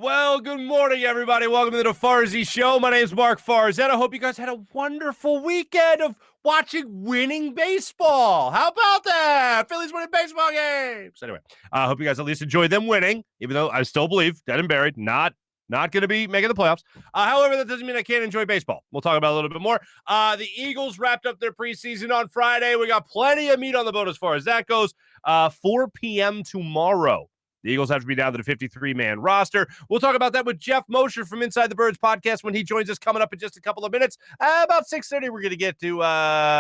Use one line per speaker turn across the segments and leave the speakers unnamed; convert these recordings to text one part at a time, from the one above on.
Well, good morning, everybody. Welcome to the Farzy Show. My name's Marc Farzy. I hope you guys had a wonderful weekend of watching winning baseball. How about that? Phillies winning baseball games. Anyway, I hope you guys at least enjoyed them winning, even though I still believe, dead and buried, not going to be making the playoffs. However, that doesn't mean I can't enjoy baseball. We'll talk about it a little bit more. The Eagles wrapped up their preseason on Friday. We got plenty of meat on the bone as far as that goes. 4 p.m. tomorrow. The Eagles have to be down to the 53-man roster. We'll talk about that with Geoff Mosher from Inside the Birds podcast when he joins us coming up in just a couple of minutes. About 6:30, we're going to get to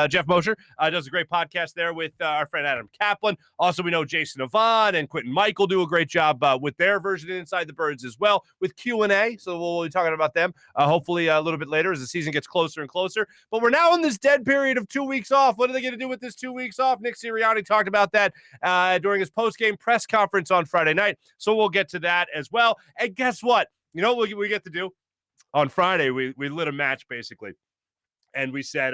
Geoff Mosher. Does a great podcast there with our friend Adam Kaplan. Also, we know Jason Avant and Quentin Michael do a great job with their version of Inside the Birds as well with Q&A. So we'll be talking about them hopefully a little bit later as the season gets closer and closer. But we're now in this dead period of 2 weeks off. What are they going to do with this 2 weeks off? Nick Sirianni talked about that during his post-game press conference on Friday night. So we'll get to that as well. And guess what? You know what we get to do? On Friday, we lit a match, basically. And we said,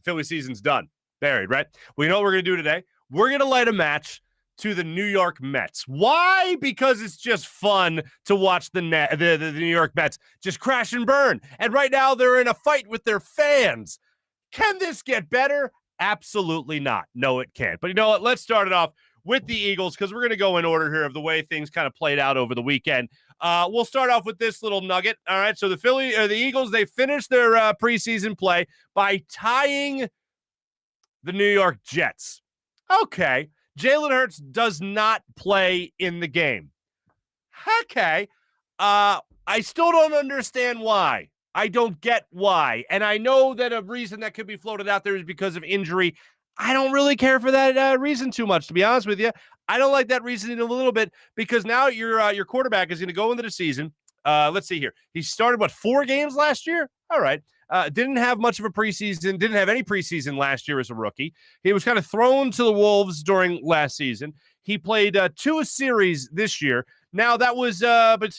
Philly season's done. Buried, right? Well, you know what we're going to do today? We're going to light a match to the New York Mets. Why? Because it's just fun to watch the New York Mets just crash and burn. And right now, they're in a fight with their fans. Can this get better? Absolutely not. No, it can't. But you know what? Let's start it off with the Eagles, because we're going to go in order here of the way things kind of played out over the weekend. We'll start off with this little nugget. All right, so the Eagles, they finished their preseason play by tying the New York Jets. Okay, Jalen Hurts does not play in the game. Okay, I still don't understand why. I don't get why. And I know that a reason that could be floated out there is because of injury. I don't really care for that reason too much, to be honest with you. I don't like that reasoning a little bit because now your quarterback is going to go into the season. Let's see here. He started, 4 games last year? All right. Didn't have much of a preseason, didn't have any preseason last year as a rookie. He was kind of thrown to the Wolves during last season. He played 2 series this year. Now, that was, but let's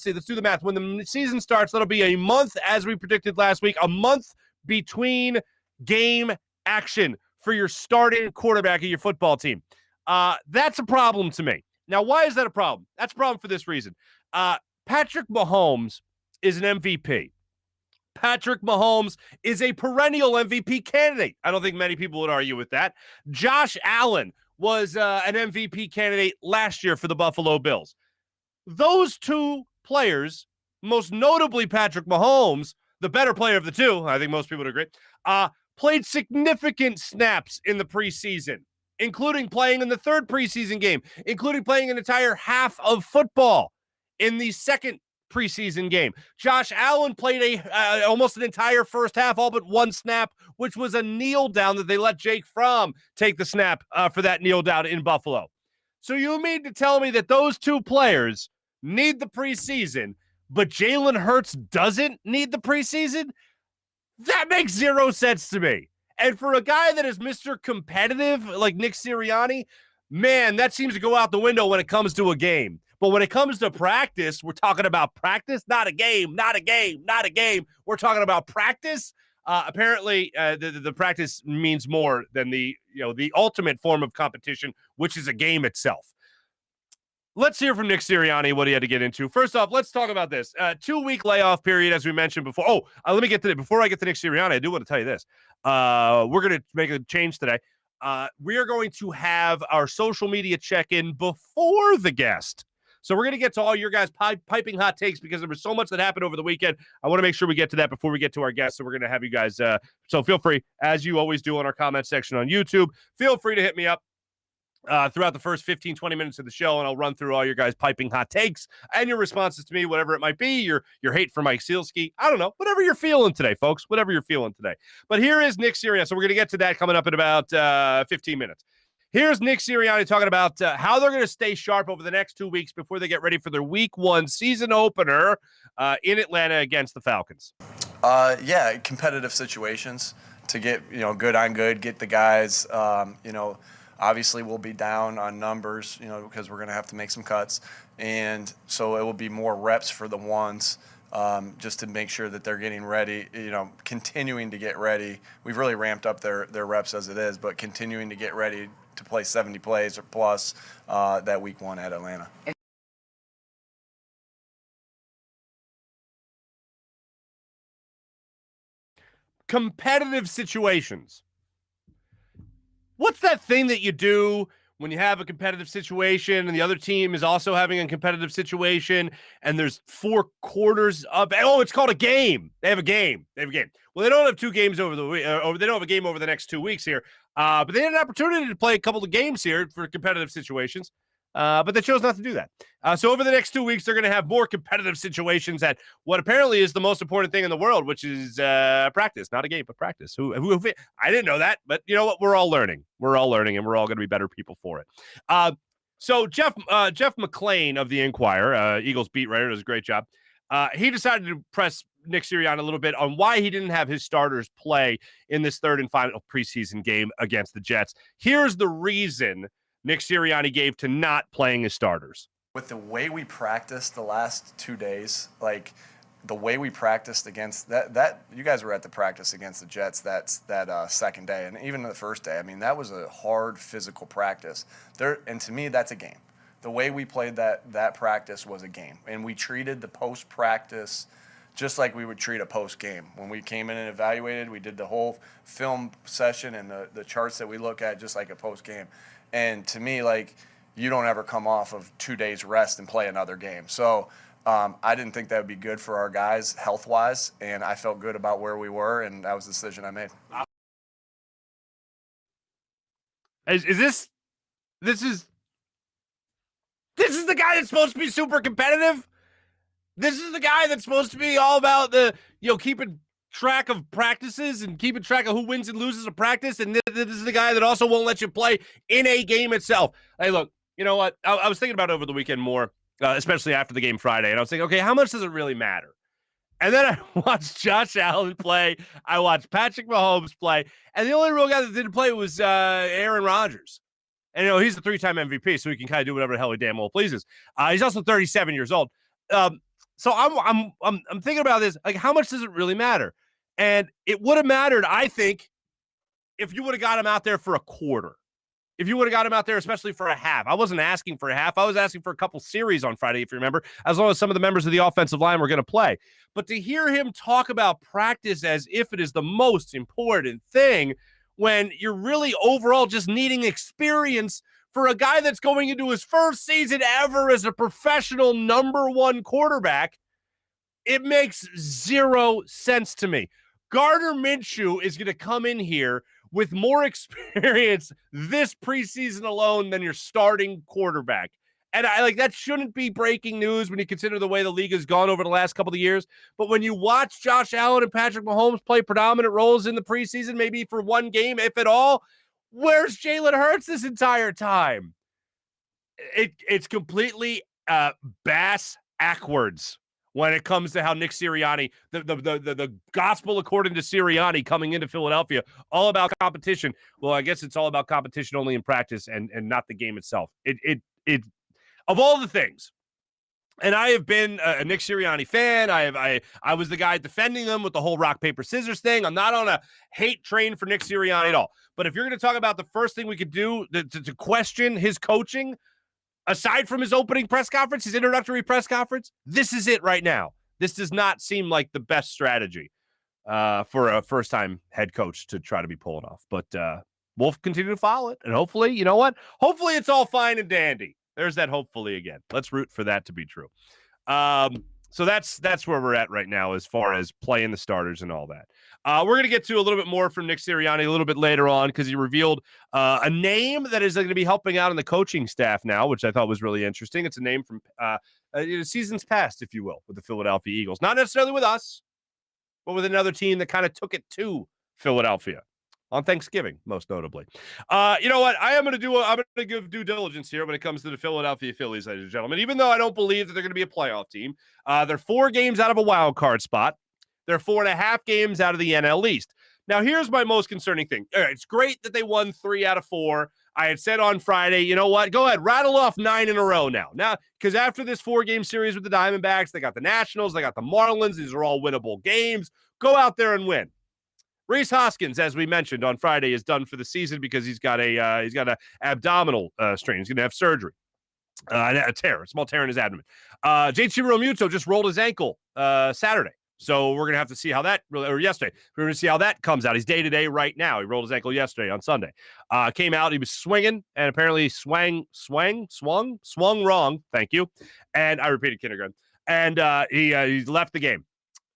see, let's do the math. When the season starts, that'll be a month, as we predicted last week, a month between game action for your starting quarterback of your football team. That's a problem to me. Now, why is that a problem? That's a problem for this reason. Patrick Mahomes is an MVP. Patrick Mahomes is a perennial MVP candidate. I don't think many people would argue with that. Josh Allen was an MVP candidate last year for the Buffalo Bills. Those 2 players, most notably Patrick Mahomes, the better player of the 2, I think most people would agree, played significant snaps in the preseason, including playing in the 3rd preseason game, including playing an entire half of football in the 2nd preseason game. Josh Allen played almost an entire first half, all but 1 snap, which was a kneel down that they let Jake Fromm take the snap for that kneel down in Buffalo. So you mean to tell me that those 2 players need the preseason, but Jalen Hurts doesn't need the preseason? That makes 0 sense to me. And for a guy that is Mr. Competitive like Nick Sirianni, man, that seems to go out the window when it comes to a game. But when it comes to practice, we're talking about practice, not a game, not a game, not a game. We're talking about practice. Apparently, the practice means more than the ultimate form of competition, which is a game itself. Let's hear from Nick Sirianni what he had to get into. First off, let's talk about this. 2-week layoff period, as we mentioned before. Let me get to it. Before I get to Nick Sirianni, I do want to tell you this. We're going to make a change today. We are going to have our social media check-in before the guest. So we're going to get to all your guys' piping hot takes because there was so much that happened over the weekend. I want to make sure we get to that before we get to our guests. So we're going to have you guys. So feel free, as you always do on our comment section on YouTube, feel free to hit me up throughout the first 15, 20 minutes of the show, and I'll run through all your guys' piping hot takes and your responses to me, whatever it might be, your hate for Mike Sealski. I don't know. Whatever you're feeling today, folks. Whatever you're feeling today. But here is Nick Sirianni. So we're going to get to that coming up in about 15 minutes. Here's Nick Sirianni talking about how they're going to stay sharp over the next 2 weeks before they get ready for their Week 1 season opener in Atlanta against the Falcons.
Competitive situations to get, good on good, get the guys, obviously we'll be down on numbers, because we're going to have to make some cuts. And so it will be more reps for the ones, just to make sure that they're getting ready, continuing to get ready. We've really ramped up their reps as it is, but continuing to get ready to play 70 plays or plus that Week 1 at Atlanta.
competitive situations. What's that thing that you do when you have a competitive situation and the other team is also having a competitive situation and there's 4 quarters of, it's called a game. They have a game. Well, they don't have 2 games over the week, or they don't have a game over the next 2 weeks here. But they had an opportunity to play a couple of games here for competitive situations. But they chose not to do that. So over the next 2 weeks, they're going to have more competitive situations at what apparently is the most important thing in the world, which is practice. Not a game, but practice. I didn't know that, but you know what? We're all learning. And we're all going to be better people for it. So Geoff McClain of the Inquirer, Eagles beat writer, does a great job. He decided to press Nick Sirianni a little bit on why he didn't have his starters play in this third and final preseason game against the Jets. Here's the reason Nick Sirianni gave to not playing his starters.
With the way we practiced the last 2 days, like the way we practiced against that you guys were at the practice against the Jets that second day, and even the first day. I mean, that was a hard physical practice. And to me, that's a game. The way we played that practice was a game, and we treated the post practice just like we would treat a post game. When we came in and evaluated, we did the whole film session and the charts that we look at just like a post game. And to me, like, you don't ever come off of 2 days rest and play another game. So I didn't think that would be good for our guys health-wise, and I felt good about where we were, and that was the decision I made.
This is the guy that's supposed to be super competitive? This is the guy that's supposed to be all about keeping track of practices and keeping track of who wins and loses a practice, and this is the guy that also won't let you play in a game itself. Hey, look, you know what? I was thinking about it over the weekend more, especially after the game Friday, and I was thinking, okay, how much does it really matter? And then I watched Josh Allen play. I watched Patrick Mahomes play, and the only real guy that didn't play was Aaron Rodgers. And he's a 3-time MVP, so he can kind of do whatever the hell he damn well pleases. He's also 37 years old. So I'm thinking about this. Like, how much does it really matter? And it would have mattered, I think, if you would have got him out there for a quarter. If you would have got him out there, especially for a half. I wasn't asking for a half. I was asking for a couple series on Friday, if you remember, as long as some of the members of the offensive line were going to play. But to hear him talk about practice as if it is the most important thing when you're really overall just needing experience for a guy that's going into his first season ever as a professional number 1 quarterback, it makes 0 sense to me. Gardner Minshew is going to come in here with more experience this preseason alone than your starting quarterback. And that shouldn't be breaking news when you consider the way the league has gone over the last couple of years. But when you watch Josh Allen and Patrick Mahomes play predominant roles in the preseason, maybe for one game, if at all, where's Jalen Hurts this entire time? It's completely bass-ackwards when it comes to how Nick Sirianni, the gospel according to Sirianni coming into Philadelphia, all about competition. Well, I guess it's all about competition only in practice and not the game itself. It of all the things, and I have been a Nick Sirianni fan. I was the guy defending them with the whole rock, paper, scissors thing. I'm not on a hate train for Nick Sirianni at all. But if you're going to talk about the first thing we could do to question his coaching, aside from his opening press conference, his introductory press conference, this is it right now. This does not seem like the best strategy for a first-time head coach to try to be pulling off. But we'll continue to follow it. And hopefully, you know what? Hopefully it's all fine and dandy. There's that hopefully again. Let's root for that to be true. So that's where we're at right now as far as playing the starters and all that. We're going to get to a little bit more from Nick Sirianni a little bit later on because he revealed a name that is going to be helping out in the coaching staff now, which I thought was really interesting. It's a name from seasons past, if you will, with the Philadelphia Eagles. Not necessarily with us, but with another team that kind of took it to Philadelphia on Thanksgiving, most notably. You know what? I'm going to give due diligence here when it comes to the Philadelphia Phillies, ladies and gentlemen. Even though I don't believe that they're going to be a playoff team, they're 4 games out of a wild card spot. They're 4.5 games out of the NL East. Now, here's my most concerning thing. All right, it's great that they won 3 out of 4. I had said on Friday, you know what? Go ahead, rattle off 9 in a row now. Now, because after this 4-game series with the Diamondbacks, they got the Nationals, they got the Marlins. These are all winnable games. Go out there and win. Reese Hoskins, as we mentioned on Friday, is done for the season because he's got a abdominal strain. He's going to have surgery, a small tear in his abdomen. JT Realmuto just rolled his ankle Saturday. So we're going to have to see how that, or yesterday, we're going to see how that comes out. He's day-to-day right now. He rolled his ankle yesterday on Sunday. Came out, he was swinging, and apparently swung wrong. Thank you. And I repeated kindergarten. And he left the game.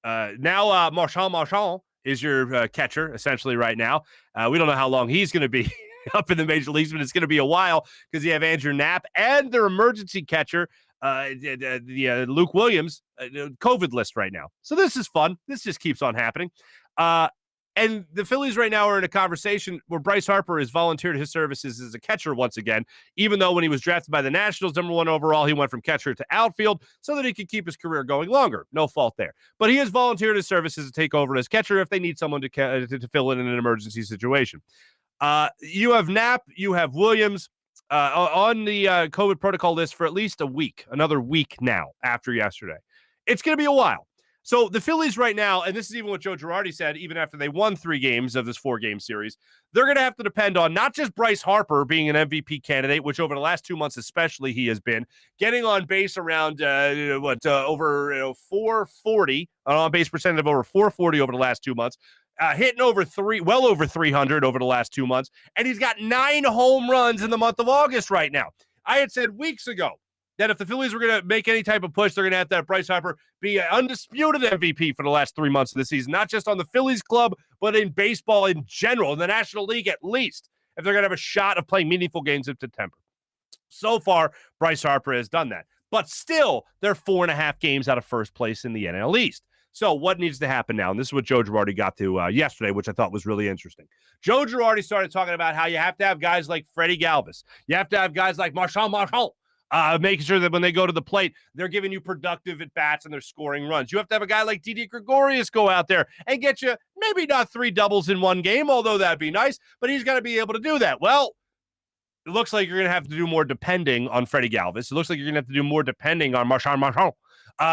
Now Mosher is your catcher, essentially, right now. We don't know how long he's going to be up in the major leagues, but it's going to be a while because you have Andrew Knapp and their emergency catcher, Luke Williams, COVID list right now. So this is fun. This just keeps on happening. And the Phillies right now are in a conversation where Bryce Harper has volunteered his services as a catcher once again, even though when he was drafted by the Nationals, #1 overall, he went from catcher to outfield so that he could keep his career going longer. No fault there. But he has volunteered his services to take over as catcher if they need someone to fill in an emergency situation. You have Knapp, you have Williams on the COVID protocol list for at least a week, another week now after yesterday. It's going to be a while. So the Phillies right now, and this is even what Joe Girardi said, even after they won 3 games of this 4-game series, they're going to have to depend on not just Bryce Harper being an MVP candidate, which over the last 2 months especially he has been, getting on base around, over 440, an on-base percentage of over 440 over the last 2 months, hitting well over 300 over the last 2 months, and he's got 9 home runs in the month of August right now. I had said weeks ago that if the Phillies were going to make any type of push, they're going to have Bryce Harper be an undisputed MVP for the last 3 months of the season, not just on the Phillies club, but in baseball in general, in the National League at least, if they're going to have a shot of playing meaningful games in September. So far, Bryce Harper has done that. But still, they're 4.5 games out of first place in the NL East. So what needs to happen now? And this is what Joe Girardi got to yesterday, which I thought was really interesting. Joe Girardi started talking about how you have to have guys like Freddie Galvis. You have to have guys like Mosher, making sure that when they go to the plate, they're giving you productive at-bats and they're scoring runs. You have to have a guy like Didi Gregorius go out there and get you maybe not 3 doubles in one game, although that'd be nice, but he's got to be able to do that. Well, it looks like you're going to have to do more depending on Freddie Galvis. It looks like you're going to have to do more depending on Mosher,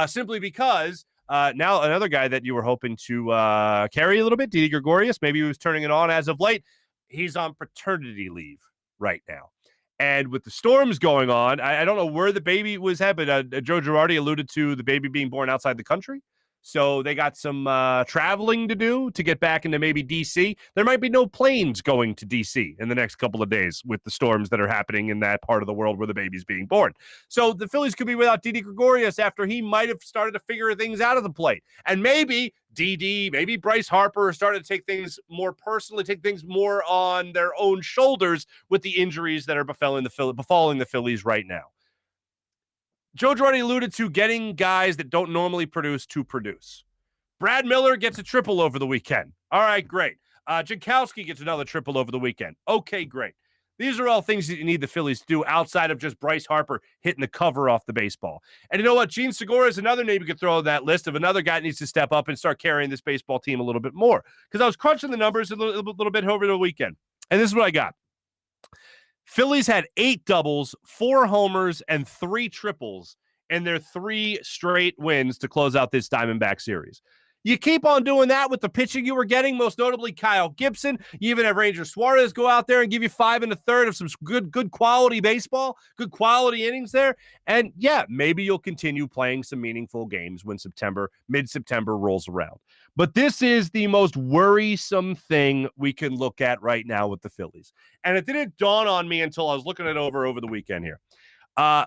simply because now another guy that you were hoping to carry a little bit, Didi Gregorius, maybe he was turning it on as of late. He's on paternity leave right now. And with the storms going on, I don't know where the baby was at, but Joe Girardi alluded to the baby being born outside the country. So they got some traveling to do to get back into maybe D.C. There might be no planes going to D.C. in the next couple of days with the storms that are happening in that part of the world where the baby's being born. So the Phillies could be without Didi Gregorius after he might have started to figure things out of the plate. And maybe Didi, maybe Bryce Harper started to take things more personally, take things more on their own shoulders with the injuries that are befalling the Phillies right now. Joe Girardi alluded to getting guys that don't normally produce to produce. Brad Miller gets a triple over the weekend. All right, great. Jankowski gets another triple over the weekend. Okay, great. These are all things that you need the Phillies to do outside of just Bryce Harper hitting the cover off the baseball. And you know what? Gene Segura is another name you could throw on that list of another guy that needs to step up and start carrying this baseball team a little bit more. Because I was crunching the numbers a little bit over the weekend. And this is what I got. Phillies had 8 doubles, 4 homers, and 3 triples in their 3 straight wins to close out this Diamondback series. You keep on doing that with the pitching you were getting, most notably Kyle Gibson. You even have Ranger Suarez go out there and give you 5 1/3 of some good quality baseball, good quality innings there. And yeah, maybe you'll continue playing some meaningful games when mid-September rolls around. But this is the most worrisome thing we can look at right now with the Phillies. And it didn't dawn on me until I was looking it over the weekend here.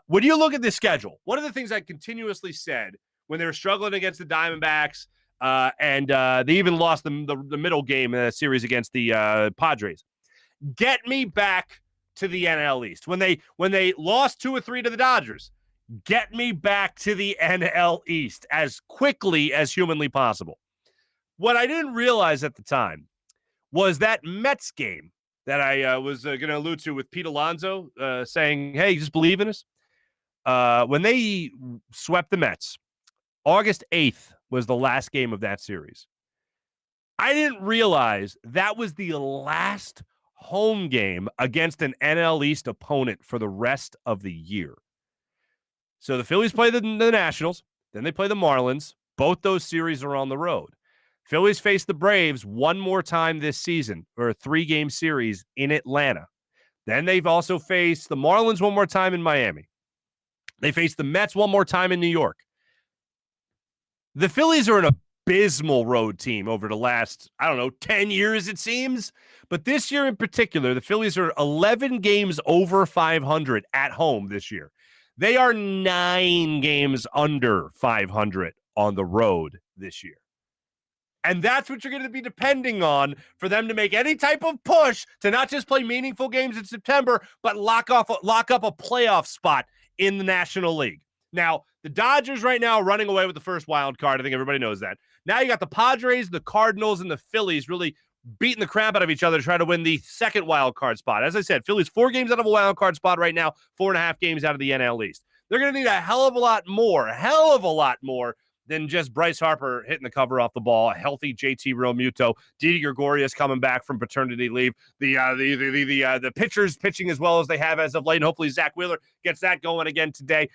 When you look at the schedule, one of the things I continuously said when they were struggling against the Diamondbacks, and they even lost the middle game in a series against the Padres. Get me back to the NL East. When they lost 2 or 3 to the Dodgers, get me back to the NL East as quickly as humanly possible. What I didn't realize at the time was that Mets game that I was going to allude to with Pete Alonso saying, hey, just believe in us. When they swept the Mets, August 8th was the last game of that series. I didn't realize that was the last home game against an NL East opponent for the rest of the year. So the Phillies play the Nationals, then they play the Marlins. Both those series are on the road. Phillies face the Braves one more time this season for a 3-game series in Atlanta. Then they've also faced the Marlins one more time in Miami. They face the Mets one more time in New York. The Phillies are in a abysmal road team over the last, 10 years, it seems. But this year in particular, the Phillies are 11 games over 500 at home this year. They are 9 games under 500 on the road this year. And that's what you're going to be depending on for them to make any type of push to not just play meaningful games in September, but lock up a playoff spot in the National League. Now, the Dodgers right now are running away with the first wild card. I think everybody knows that. Now you got the Padres, the Cardinals, and the Phillies really beating the crap out of each other to try to win the second wild card spot. As I said, Phillies 4 games out of a wild card spot right now, 4.5 games out of the NL East. They're going to need a hell of a lot more than just Bryce Harper hitting the cover off the ball, a healthy JT Realmuto, Didi Gregorius coming back from paternity leave, the pitchers pitching as well as they have as of late, and hopefully Zach Wheeler gets that going again today.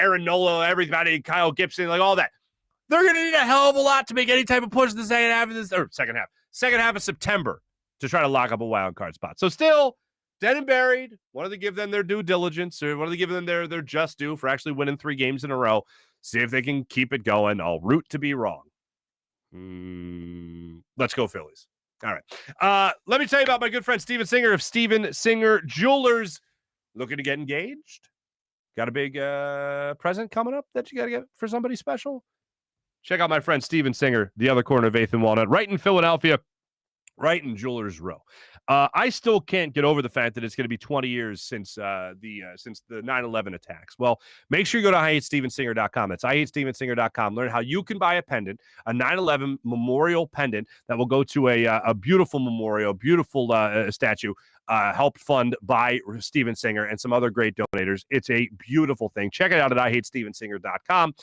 Aaron Nola, everybody, Kyle Gibson, like all that. They're going to need a hell of a lot to make any type of push in the second half of September to try to lock up a wild card spot. So still dead and buried. Wanted to give them their due diligence, or wanted to give them their just due for actually winning 3 games in a row. See if they can keep it going. I'll root to be wrong. Let's go Phillies. All right. Let me tell you about my good friend Steven Singer of Steven Singer Jewelers. Looking to get engaged? Got a big present coming up that you got to get for somebody special? Check out my friend Steven Singer, the other corner of 8th and Walnut, right in Philadelphia, right in Jewelers Row. I still can't get over the fact that it's going to be 20 years since the 9/11 attacks. Well, make sure you go to IHateStevenSinger.com. That's IHateStevenSinger.com. Learn how you can buy a pendant, a 9/11 memorial pendant that will go to a beautiful memorial, beautiful statue, helped fund by Steven Singer and some other great donators. It's a beautiful thing. Check it out at IHateStevenSinger.com.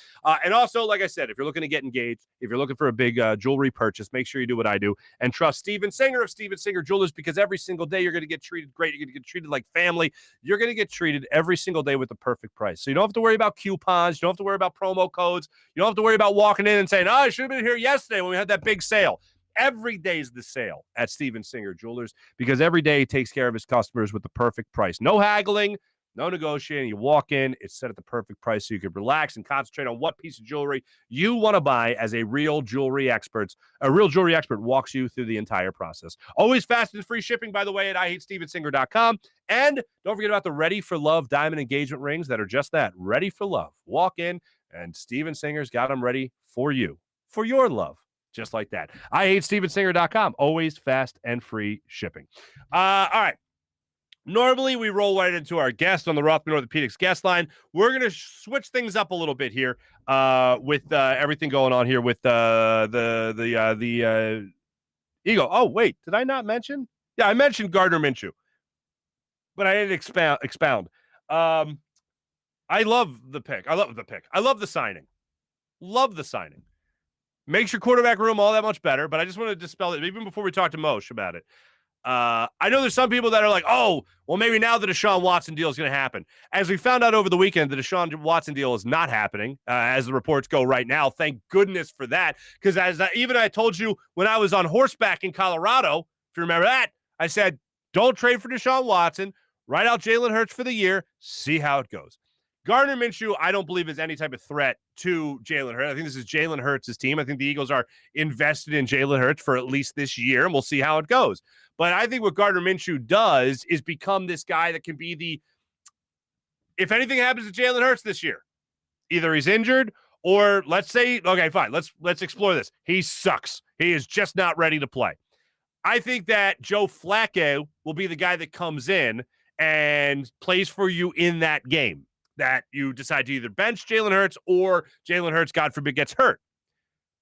And also, like I said, if you're looking to get engaged, if you're looking for a big jewelry purchase, make sure you do what I do and trust Steven Singer of Steven Singer Jewelers, because every single day you're going to get treated great. You're going to get treated like family. You're going to get treated every single day with the perfect price. So you don't have to worry about coupons. You don't have to worry about promo codes. You don't have to worry about walking in and saying, I should have been here yesterday when we had that big sale. Every day is the sale at Steven Singer Jewelers, because every day he takes care of his customers with the perfect price. No haggling, no negotiating. You walk in, it's set at the perfect price so you can relax and concentrate on what piece of jewelry you want to buy as a real jewelry expert. A real jewelry expert walks you through the entire process. Always fast and free shipping, by the way, at IHateStevenSinger.com. And don't forget about the Ready for Love diamond engagement rings that are just that, ready for love. Walk in, and Steven Singer's got them ready for you, for your love. Just like that. IHateStevenSinger.com. Always fast and free shipping. All right. Normally, we roll right into our guest on the Rothman Orthopaedics guest line. We're going to switch things up a little bit here with everything going on here with the Eagle. Oh, wait. Did I not mention? Yeah, I mentioned Gardner Minshew, but I didn't expound. I love the pick. I love the signing. Love the signing. Makes your quarterback room all that much better, but I just want to dispel it even before we talk to Mosher about it. I know there's some people that are like, oh, well, maybe now the Deshaun Watson deal is going to happen. As we found out over the weekend, the Deshaun Watson deal is not happening, as the reports go right now. Thank goodness for that, because as I told you when I was on horseback in Colorado, if you remember that, I said, don't trade for Deshaun Watson, write out Jalen Hurts for the year, see how it goes. Gardner Minshew, I don't believe is any type of threat to Jalen Hurts. I think this is Jalen Hurts' team. I think the Eagles are invested in Jalen Hurts for at least this year, and we'll see how it goes. But I think what Gardner Minshew does is become this guy that can be if anything happens to Jalen Hurts this year, either he's injured or let's say, okay, fine, let's explore this. He sucks. He is just not ready to play. I think that Joe Flacco will be the guy that comes in and plays for you in that game, that you decide to either bench Jalen Hurts or Jalen Hurts, God forbid, gets hurt.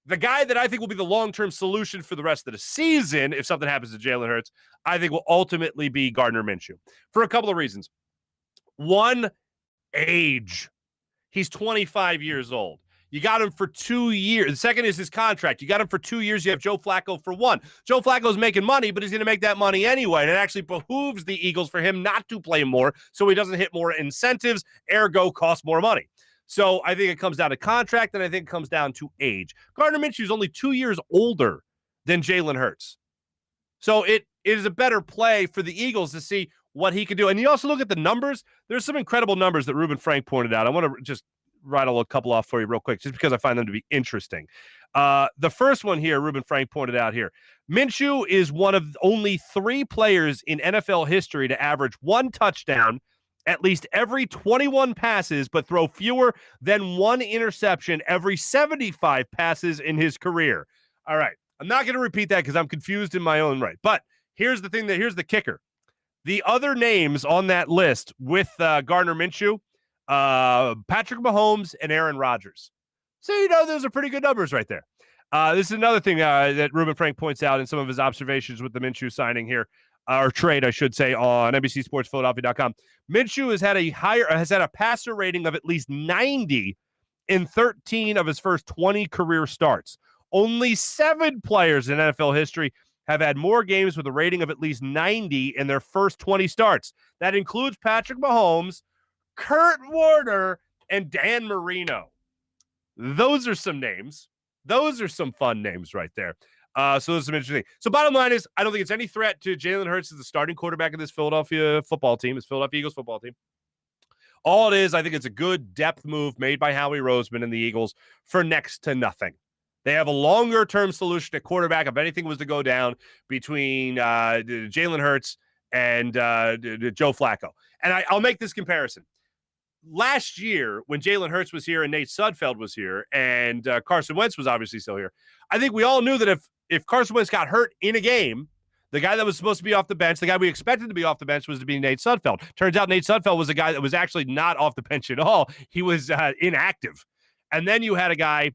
The guy that I think will be the long-term solution for the rest of the season, if something happens to Jalen Hurts, I think will ultimately be Gardner Minshew for a couple of reasons. One, age. He's 25 years old. You got him for 2 years. The second is his contract. You got him for 2 years. You have Joe Flacco for 1. Joe Flacco's making money, but he's going to make that money anyway. And it actually behooves the Eagles for him not to play more so he doesn't hit more incentives, ergo cost more money. So I think it comes down to contract, and I think it comes down to age. Gardner Minshew is only 2 years older than Jalen Hurts. So it is a better play for the Eagles to see what he can do. And you also look at the numbers. There's some incredible numbers that Ruben Frank pointed out. I want to just rattle a couple off for you real quick, just because I find them to be interesting. The first one here, Ruben Frank pointed out here. Minshew is one of only 3 players in NFL history to average 1 touchdown at least every 21 passes, but throw fewer than 1 interception every 75 passes in his career. All right. I'm not going to repeat that because I'm confused in my own right. But here's the thing here's the kicker. The other names on that list with Gardner Minshew, Patrick Mahomes and Aaron Rodgers. So, those are pretty good numbers right there. This is another thing that Ruben Frank points out in some of his observations with the Minshew signing here, or trade, I should say, on NBCSportsPhiladelphia.com. Minshew has had a passer rating of at least 90 in 13 of his first 20 career starts. Only 7 players in NFL history have had more games with a rating of at least 90 in their first 20 starts. That includes Patrick Mahomes, Kurt Warner, and Dan Marino. Those are some names. Those are some fun names right there. So those are some interesting things. So bottom line is, I don't think it's any threat to Jalen Hurts as the starting quarterback of this Philadelphia football team, this Philadelphia Eagles football team. All it is, I think it's a good depth move made by Howie Roseman and the Eagles for next to nothing. They have a longer-term solution at quarterback if anything was to go down between Jalen Hurts and Joe Flacco. And I'll make this comparison. Last year, when Jalen Hurts was here and Nate Sudfeld was here and Carson Wentz was obviously still here, I think we all knew that if Carson Wentz got hurt in a game, the guy that was supposed to be off the bench, the guy we expected to be off the bench was to be Nate Sudfeld. Turns out Nate Sudfeld was a guy that was actually not off the bench at all. He was inactive. And then you had a guy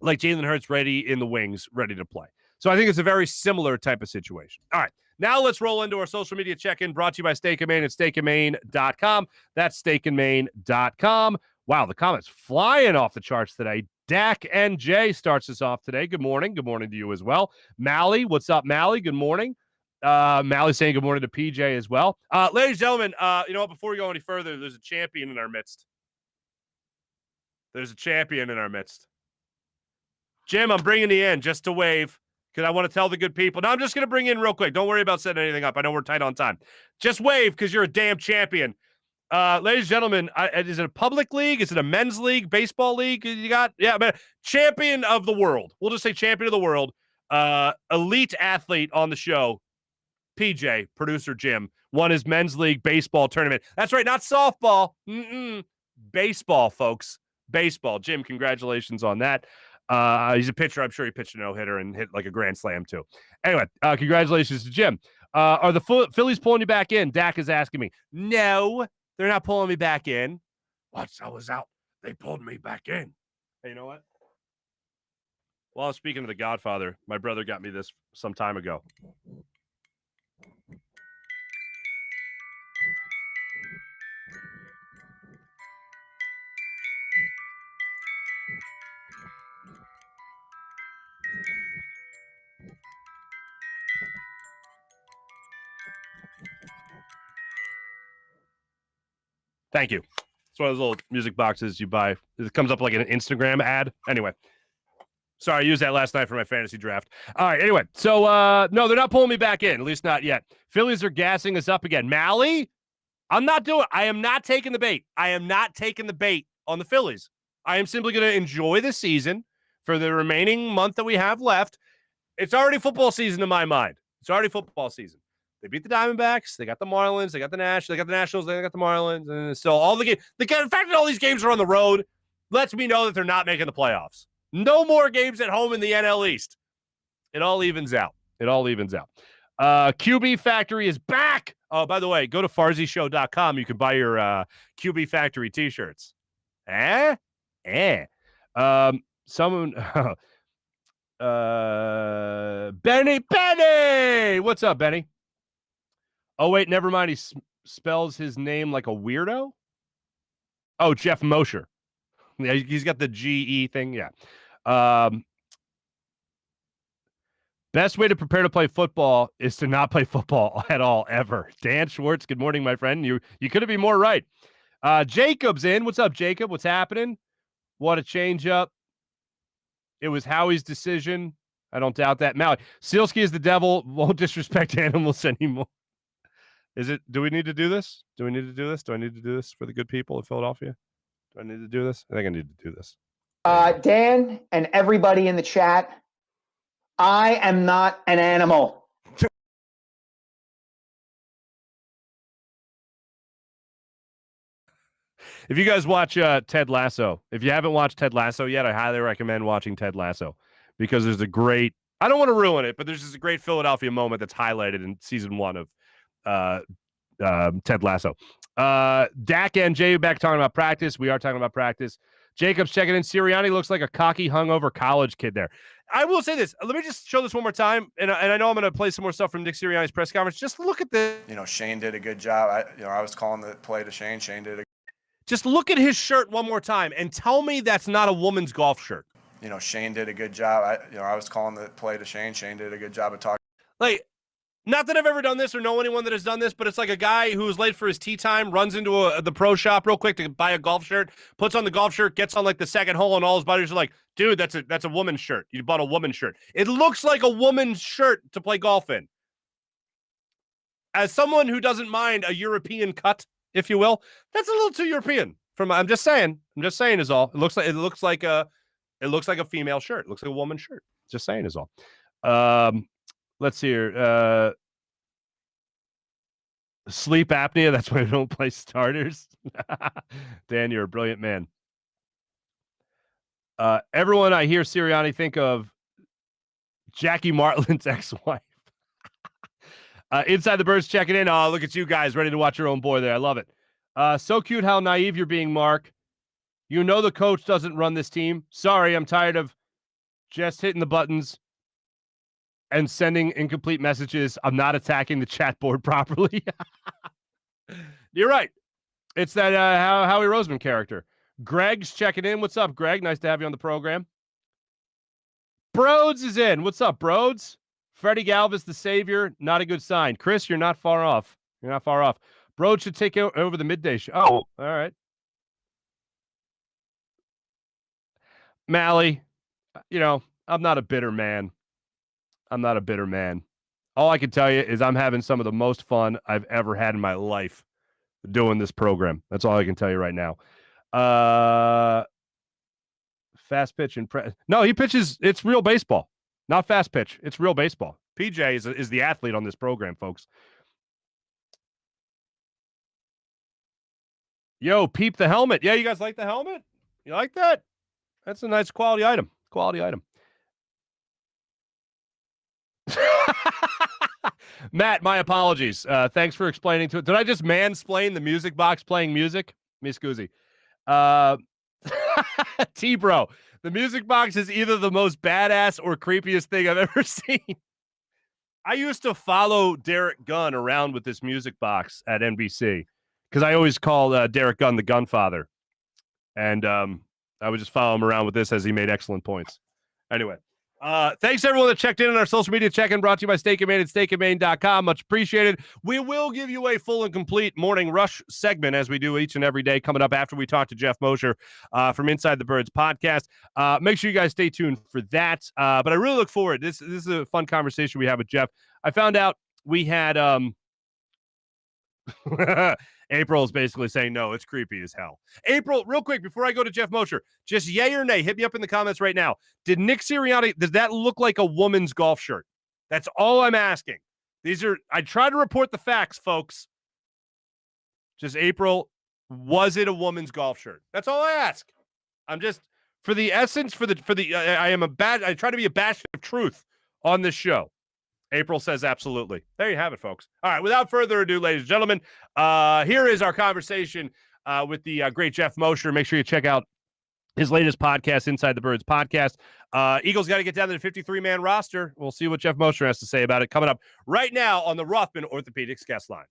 like Jalen Hurts ready in the wings, ready to play. So I think it's a very similar type of situation. All right. Now let's roll into our social media check-in brought to you by Steak and Maine at steakandmaine.com. That's steakandmaine.com. Wow, the comments flying off the charts today. Dak and Jay starts us off today. Good morning. Good morning to you as well. Mally, what's up, Mally? Good morning. Mally saying good morning to PJ as well. Ladies and gentlemen, you know what? Before we go any further, there's a champion in our midst. There's a champion in our midst. Jim, I'm bringing you in just to wave because I want to tell the good people. No, I'm just going to bring you in real quick. Don't worry about setting anything up. I know we're tight on time. Just wave because you're a damn champion. Ladies and gentlemen, is it a public league? Is it a men's league, baseball league? You got, champion of the world. We'll just say champion of the world. Elite athlete on the show, PJ, producer Jim, won his men's league baseball tournament. That's right, not softball. Baseball, folks. Baseball. Jim, congratulations on that. He's a pitcher. I'm sure he pitched a no-hitter and hit like a grand slam, too. Anyway, congratulations to Jim. Are the Phillies pulling you back in? Dak is asking me. No, they're not pulling me back in. Once I was out, they pulled me back in. Hey, you know what? Well, speaking of The Godfather, my brother got me this some time ago. Thank you. It's one of those little music boxes you buy. It comes up like an Instagram ad. Anyway. Sorry, I used that last night for my fantasy draft. All right, anyway. So, no, they're not pulling me back in, at least not yet. Phillies are gassing us up again. Mally, I am not taking the bait. I am not taking the bait on the Phillies. I am simply going to enjoy the season for the remaining month that we have left. It's already football season in my mind. It's already football season. They beat the Diamondbacks. They got the Marlins. They got the Nationals. They got the Marlins. And so all the games, the fact that all these games are on the road lets me know that they're not making the playoffs. No more games at home in the NL East. It all evens out. QB Factory is back. Oh, by the way, go to FarzyShow.com. You can buy your QB Factory t-shirts. Someone... Benny! What's up, Benny? Oh, wait, never mind. He spells his name like a weirdo? Oh, Geoff Mosher. Yeah, he's got the GE thing. Yeah. Best way to prepare to play football is to not play football at all, ever. Dan Schwartz, good morning, my friend. You couldn't be more right. Jacob's in. What's up, Jacob? What's happening? What a change up. It was Howie's decision. I don't doubt that. Mally, Sealski is the devil. Won't disrespect animals anymore. Do we need to do this? Do I need to do this for the good people of Philadelphia? Do I need to do this? I think I need to do this.
Dan and everybody in the chat, I am not an animal.
If you guys watch Ted Lasso, if you haven't watched Ted Lasso yet, I highly recommend watching Ted Lasso because there's a great, I don't want to ruin it, but there's just a great Philadelphia moment that's highlighted in season 1 of Ted Lasso. Dak and Jay back talking about practice. We are talking about practice. Jacob's checking in. Sirianni looks like a cocky, hungover college kid there. I will say this. Let me just show this one more time. And I know I'm going to play some more stuff from Nick Sirianni's press conference. Just look at this.
Shane did a good job. I was calling the play to Shane. Shane did a
Just look at his shirt one more time and tell me that's not a woman's golf shirt.
Shane did a good job. I was calling the play to Shane. Shane did a good job of talking.
Like, not that I've ever done this or know anyone that has done this, but it's like a guy who was late for his tee time, runs into the pro shop real quick to buy a golf shirt, puts on the golf shirt, gets on like the second hole, and all his buddies are like, dude, that's a woman's shirt. You bought a woman's shirt. It looks like a woman's shirt to play golf in. As someone who doesn't mind a European cut, if you will, that's a little too European. I'm just saying is all. It looks like a female shirt. It looks like a woman's shirt. Just saying is all. Let's see here. Sleep apnea. That's why we don't play starters. Dan, you're a brilliant man. Everyone I hear Sirianni think of Jackie Martlin's ex-wife. Inside the Birds checking in. Oh, look at you guys ready to watch your own boy there. I love it. So cute how naive you're being, Marc. You know the coach doesn't run this team. Sorry, I'm tired of just hitting the buttons and sending incomplete messages. I'm not attacking the chat board properly. You're right. It's that Howie Roseman character. Greg's checking in. What's up, Greg? Nice to have you on the program. Broads is in. What's up, Broads? Freddie Galvis, the savior. Not a good sign. Chris, you're not far off. Broad should take over the midday show. Oh, all right. Mally, I'm not a bitter man. All I can tell you is I'm having some of the most fun I've ever had in my life doing this program. That's all I can tell you right now. Fast pitch and no, he pitches. It's real baseball, not fast pitch. It's real baseball. PJ is the athlete on this program, folks. Yo, peep the helmet. Yeah, you guys like the helmet? You like that? That's a nice quality item. Matt, my apologies. Thanks for explaining to it. Did I just mansplain the music box playing music? Me scusi. T-Bro, the music box is either the most badass or creepiest thing I've ever seen. I used to follow Derek Gunn around with this music box at NBC because I always call Derek Gunn the Gunfather. And I would just follow him around with this as he made excellent points. Anyway, thanks everyone that checked in on our social media check-in brought to you by Steak and Maine and steakandmaine.com. Much appreciated. We will give you a full and complete morning rush segment as we do each and every day coming up after we talk to Geoff Mosher from Inside the Birds podcast. Make sure you guys stay tuned for that. But I really look forward. This is a fun conversation we have with Geoff. I found out we had April is basically saying, no, it's creepy as hell. April, real quick, before I go to Geoff Mosher, just yay or nay, hit me up in the comments right now. Did Nick Sirianni, does that look like a woman's golf shirt? That's all I'm asking. I try to report the facts, folks. Just April, was it a woman's golf shirt? That's all I ask. I'm just, for the essence, I try to be a bastion of truth on this show. April says absolutely. There you have it, folks. All right, without further ado, ladies and gentlemen, here is our conversation with the great Geoff Mosher. Make sure you check out his latest podcast, Inside the Birds podcast. Eagles got to get down to the 53-man roster. We'll see what Geoff Mosher has to say about it coming up right now on the Rothman Orthopaedics guest line.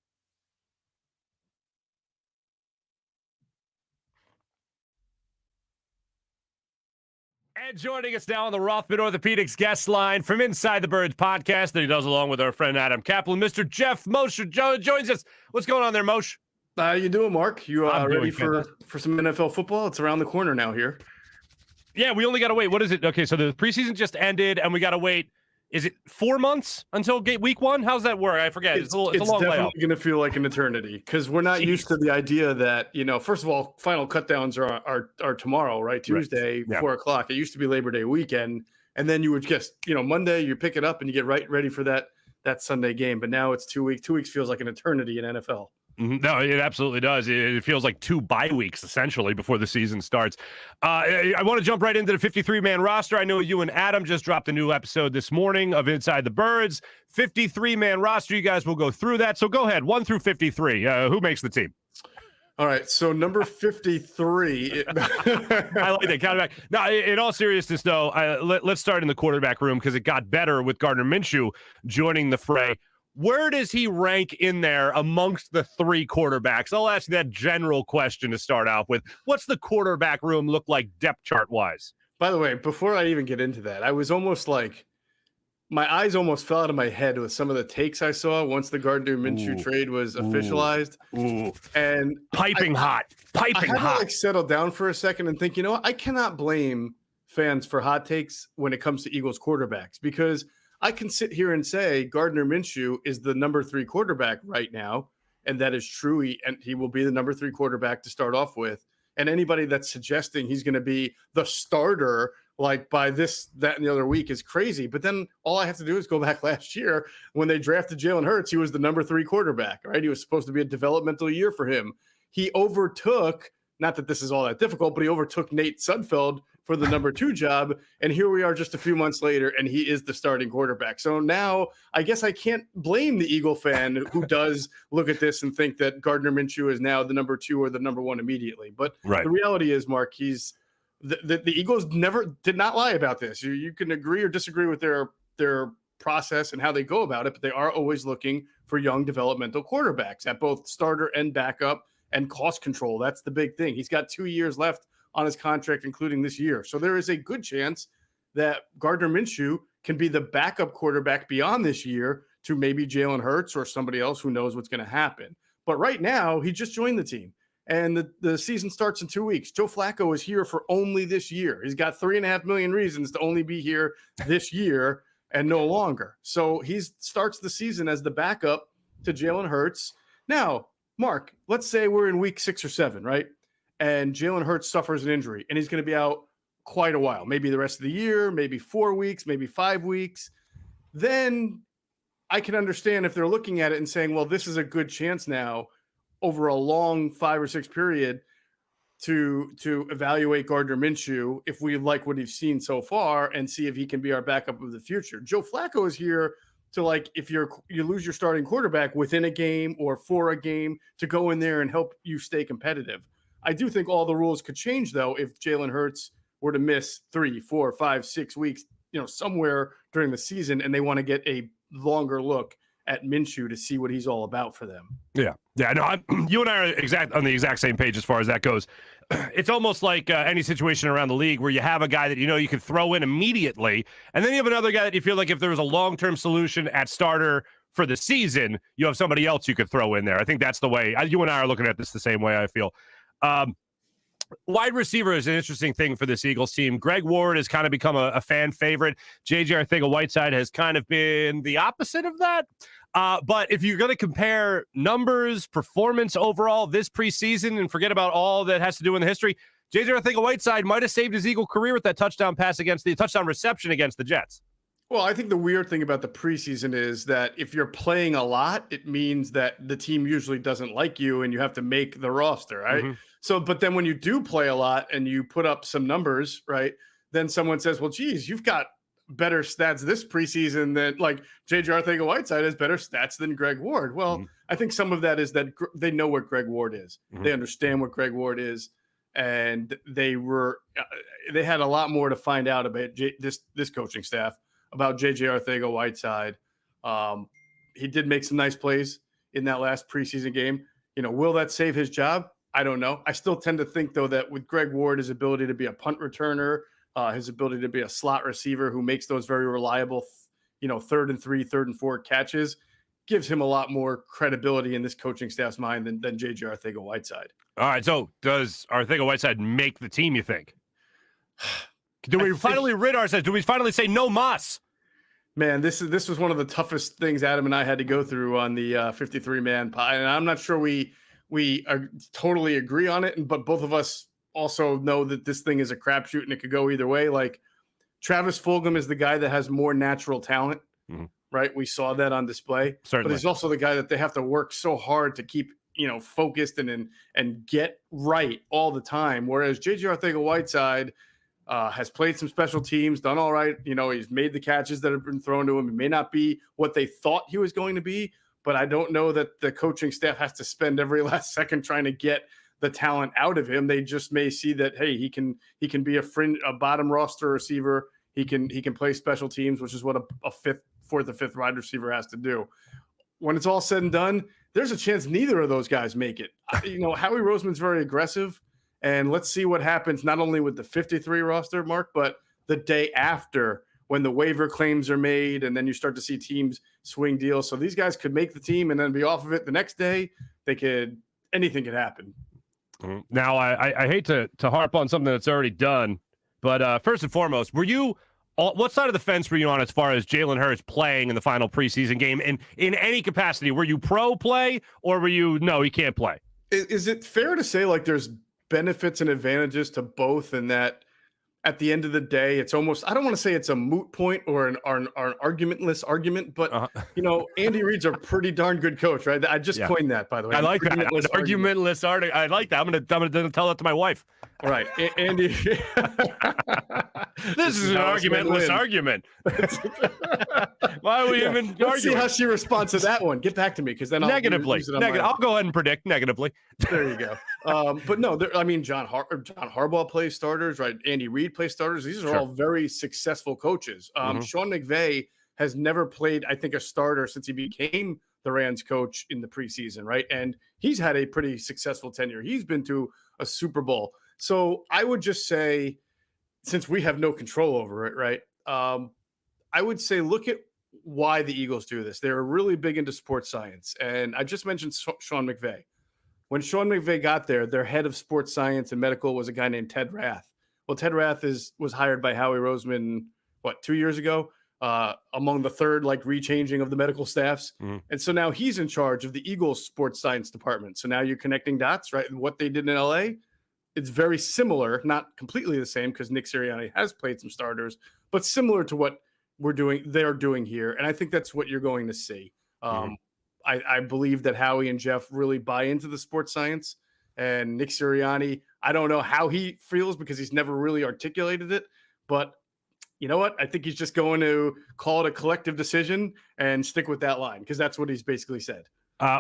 And joining us now on the Rothman Orthopaedics guest line from Inside the Birds podcast that he does along with our friend Adam Kaplan, Mr. Geoff Mosher joins us. What's going on there, Moshe?
How you doing, Marc? You ready for some NFL football? It's around the corner now here.
Yeah, we only got to wait. What is it? Okay, so the preseason just ended, and we got to wait is it 4 months until week 1? How's that work? I forget. It's a long
definitely
layout.
going to feel like an eternity because we're not used to the idea that, first of all, final cutdowns are tomorrow, right? Tuesday,
right.
4 o'clock. It used to be Labor Day weekend. And then you would just, Monday, you pick it up and you get ready for that Sunday game. But now it's 2 weeks. 2 weeks feels like an eternity in NFL.
Mm-hmm. No, it absolutely does. It feels like 2 bye weeks, essentially, before the season starts. I want to jump right into the 53-man roster. I know you and Adam just dropped a new episode this morning of Inside the Birds. 53-man roster. You guys will go through that. So go ahead, 1 through 53. Who makes the team?
All right, so number 53.
I like that. Count it back. Now, in all seriousness, though, let's start in the quarterback room because it got better with Gardner Minshew joining the fray. Where does he rank in there amongst the 3 quarterbacks? I'll ask that general question to start off with. What's the quarterback room look like depth chart-wise?
By the way, before I even get into that, I was almost like, my eyes almost fell out of my head with some of the takes I saw once the Gardner Minshew trade was officialized. And
piping hot.
I had to settle down for a second and think, I cannot blame fans for hot takes when it comes to Eagles quarterbacks because I can sit here and say Gardner Minshew is the number 3 quarterback right now, and that is true. He will be the number 3 quarterback to start off with. And anybody that's suggesting he's going to be the starter like by this, that, and the other week is crazy. But then all I have to do is go back last year when they drafted Jalen Hurts. He was the number 3 quarterback, right? He was supposed to be a developmental year for him. He overtook, not that this is all that difficult, but he overtook Nate Sudfeld for the number 2 job. And here we are just a few months later, and he is the starting quarterback. So now I guess I can't blame the Eagle fan who does look at this and think that Gardner Minshew is now the number 2 or the number 1 immediately. But The reality is, Mark, he's the Eagles did not lie about this. You can agree or disagree with their process and how they go about it, but they are always looking for young developmental quarterbacks at both starter and backup and cost control. That's the big thing. He's got 2 years left on his contract, including this year. So there is a good chance that Gardner Minshew can be the backup quarterback beyond this year to maybe Jalen Hurts or somebody else who knows what's going to happen. But right now, he just joined the team, and the season starts in 2 weeks. Joe Flacco is here for only this year. He's got 3.5 million reasons to only be here this year and no longer. So he starts the season as the backup to Jalen Hurts. Now, Mark, let's say we're in week 6 or 7, right? And Jalen Hurts suffers an injury, and he's going to be out quite a while, maybe the rest of the year, maybe 4 weeks, maybe 5 weeks. Then I can understand if they're looking at it and saying, well, this is a good chance now over a long 5 or 6 period to evaluate Gardner Minshew if we like what he's seen so far and see if he can be our backup of the future. Joe Flacco is here to, like, if you lose your starting quarterback within a game or for a game, to go in there and help you stay competitive. I do think all the rules could change, though, if Jalen Hurts were to miss 3, 4, 5, 6 weeks, somewhere during the season, and they want to get a longer look at Minshew to see what he's all about for them.
Yeah. No, you and I are on the exact same page as far as that goes. It's almost like any situation around the league where you have a guy that you can throw in immediately, and then you have another guy that you feel like if there was a long-term solution at starter for the season, you have somebody else you could throw in there. I think that's the way. You and I are looking at this the same way, I feel. Wide receiver is an interesting thing for this Eagles team. Greg Ward has kind of become a fan favorite. J.J. Arcega-Whiteside has kind of been the opposite of that. But if you're going to compare numbers, performance overall this preseason, and forget about all that has to do in the history, J.J. Arcega-Whiteside might have saved his Eagle career with that touchdown reception against the Jets.
Well, I think the weird thing about the preseason is that if you're playing a lot, it means that the team usually doesn't like you and you have to make the roster, right? Mm-hmm. So, but then when you do play a lot and you put up some numbers, right, then someone says, well, geez, you've got better stats this preseason than, like, J.J. Arcega-Whiteside has better stats than Greg Ward. Well, I think some of that is that they know what Greg Ward is. They understand what Greg Ward is. And they had a lot more to find out about this coaching staff, about J.J. Arcega-Whiteside. He did make some nice plays in that last preseason game. Will that save his job? I don't know. I still tend to think, though, that with Greg Ward, his ability to be a punt returner, his ability to be a slot receiver who makes those very reliable, 3rd and 3, 3rd and 4 catches, gives him a lot more credibility in this coaching staff's mind than J.J. Arcega-Whiteside.
All right. So does Arcega-Whiteside make the team, you think? Do we finally rid ourselves? Do we finally say no mas?
Man, this was one of the toughest things Adam and I had to go through on the 53-man pie, and I'm not sure we totally agree on it, but both of us also know that this thing is a crapshoot and it could go either way. Like Travis Fulgham is the guy that has more natural talent, right? We saw that on display.
Certainly.
But he's also the guy that they have to work so hard to keep focused and get right all the time. Whereas JJ Arcega-Whiteside has played some special teams, done all right. He's made the catches that have been thrown to him. It may not be what they thought he was going to be, but I don't know that the coaching staff has to spend every last second trying to get the talent out of him. They just may see that, hey, he can be a bottom roster receiver. He can play special teams, which is what a fourth or fifth wide receiver has to do. When it's all said and done, there's a chance neither of those guys make it. Howie Roseman's very aggressive. And let's see what happens not only with the 53 roster, Mark, but the day after when the waiver claims are made and then you start to see teams swing deals. So these guys could make the team and then be off of it the next day. Anything could happen.
Now, I hate to harp on something that's already done, but first and foremost, what side of the fence were you on as far as Jalen Hurts playing in the final preseason game? And in any capacity, were you pro play or were you, no, he can't play?
Is it fair to say like there's benefits and advantages to both, and that at the end of the day, it's almost, I don't want to say it's a moot point or an argumentless argument, but Andy Reid's a pretty darn good coach, right? I just coined that, by the way.
I like that. Argumentless argument. I like that. I'm gonna tell that to my wife.
Right, Andy.
This is an argumentless argument. Why are we even arguing?
Let's see how she responds to that one. Get back to me, because then I'll
negatively. I'll go ahead and predict negatively.
There you go. But no, John Harbaugh plays starters, right? Andy Reid plays starters. These are all very successful coaches. Sean McVay has never played, I think, a starter since he became the Rams coach in the preseason, right? And he's had a pretty successful tenure. He's been to a Super Bowl. So I would just say, since we have no control over it, right? I would say look at why the Eagles do this. They're really big into sports science. And I just mentioned Sean McVay. When Sean McVay got there, their head of sports science and medical was a guy named Ted Rath. Well, Ted Rath was hired by Howie Roseman, 2 years ago, among the third rechanging of the medical staffs. And so now he's in charge of the Eagles sports science department. So now you're connecting dots, right? What they did in LA, it's very similar, not completely the same because Nick Sirianni has played some starters, but similar to what they're doing here. And I think that's what you're going to see. I believe that Howie and Geoff really buy into the sports science, and Nick Sirianni, I don't know how he feels because he's never really articulated it, but you know what? I think he's just going to call it a collective decision and stick with that line because that's what he's basically said.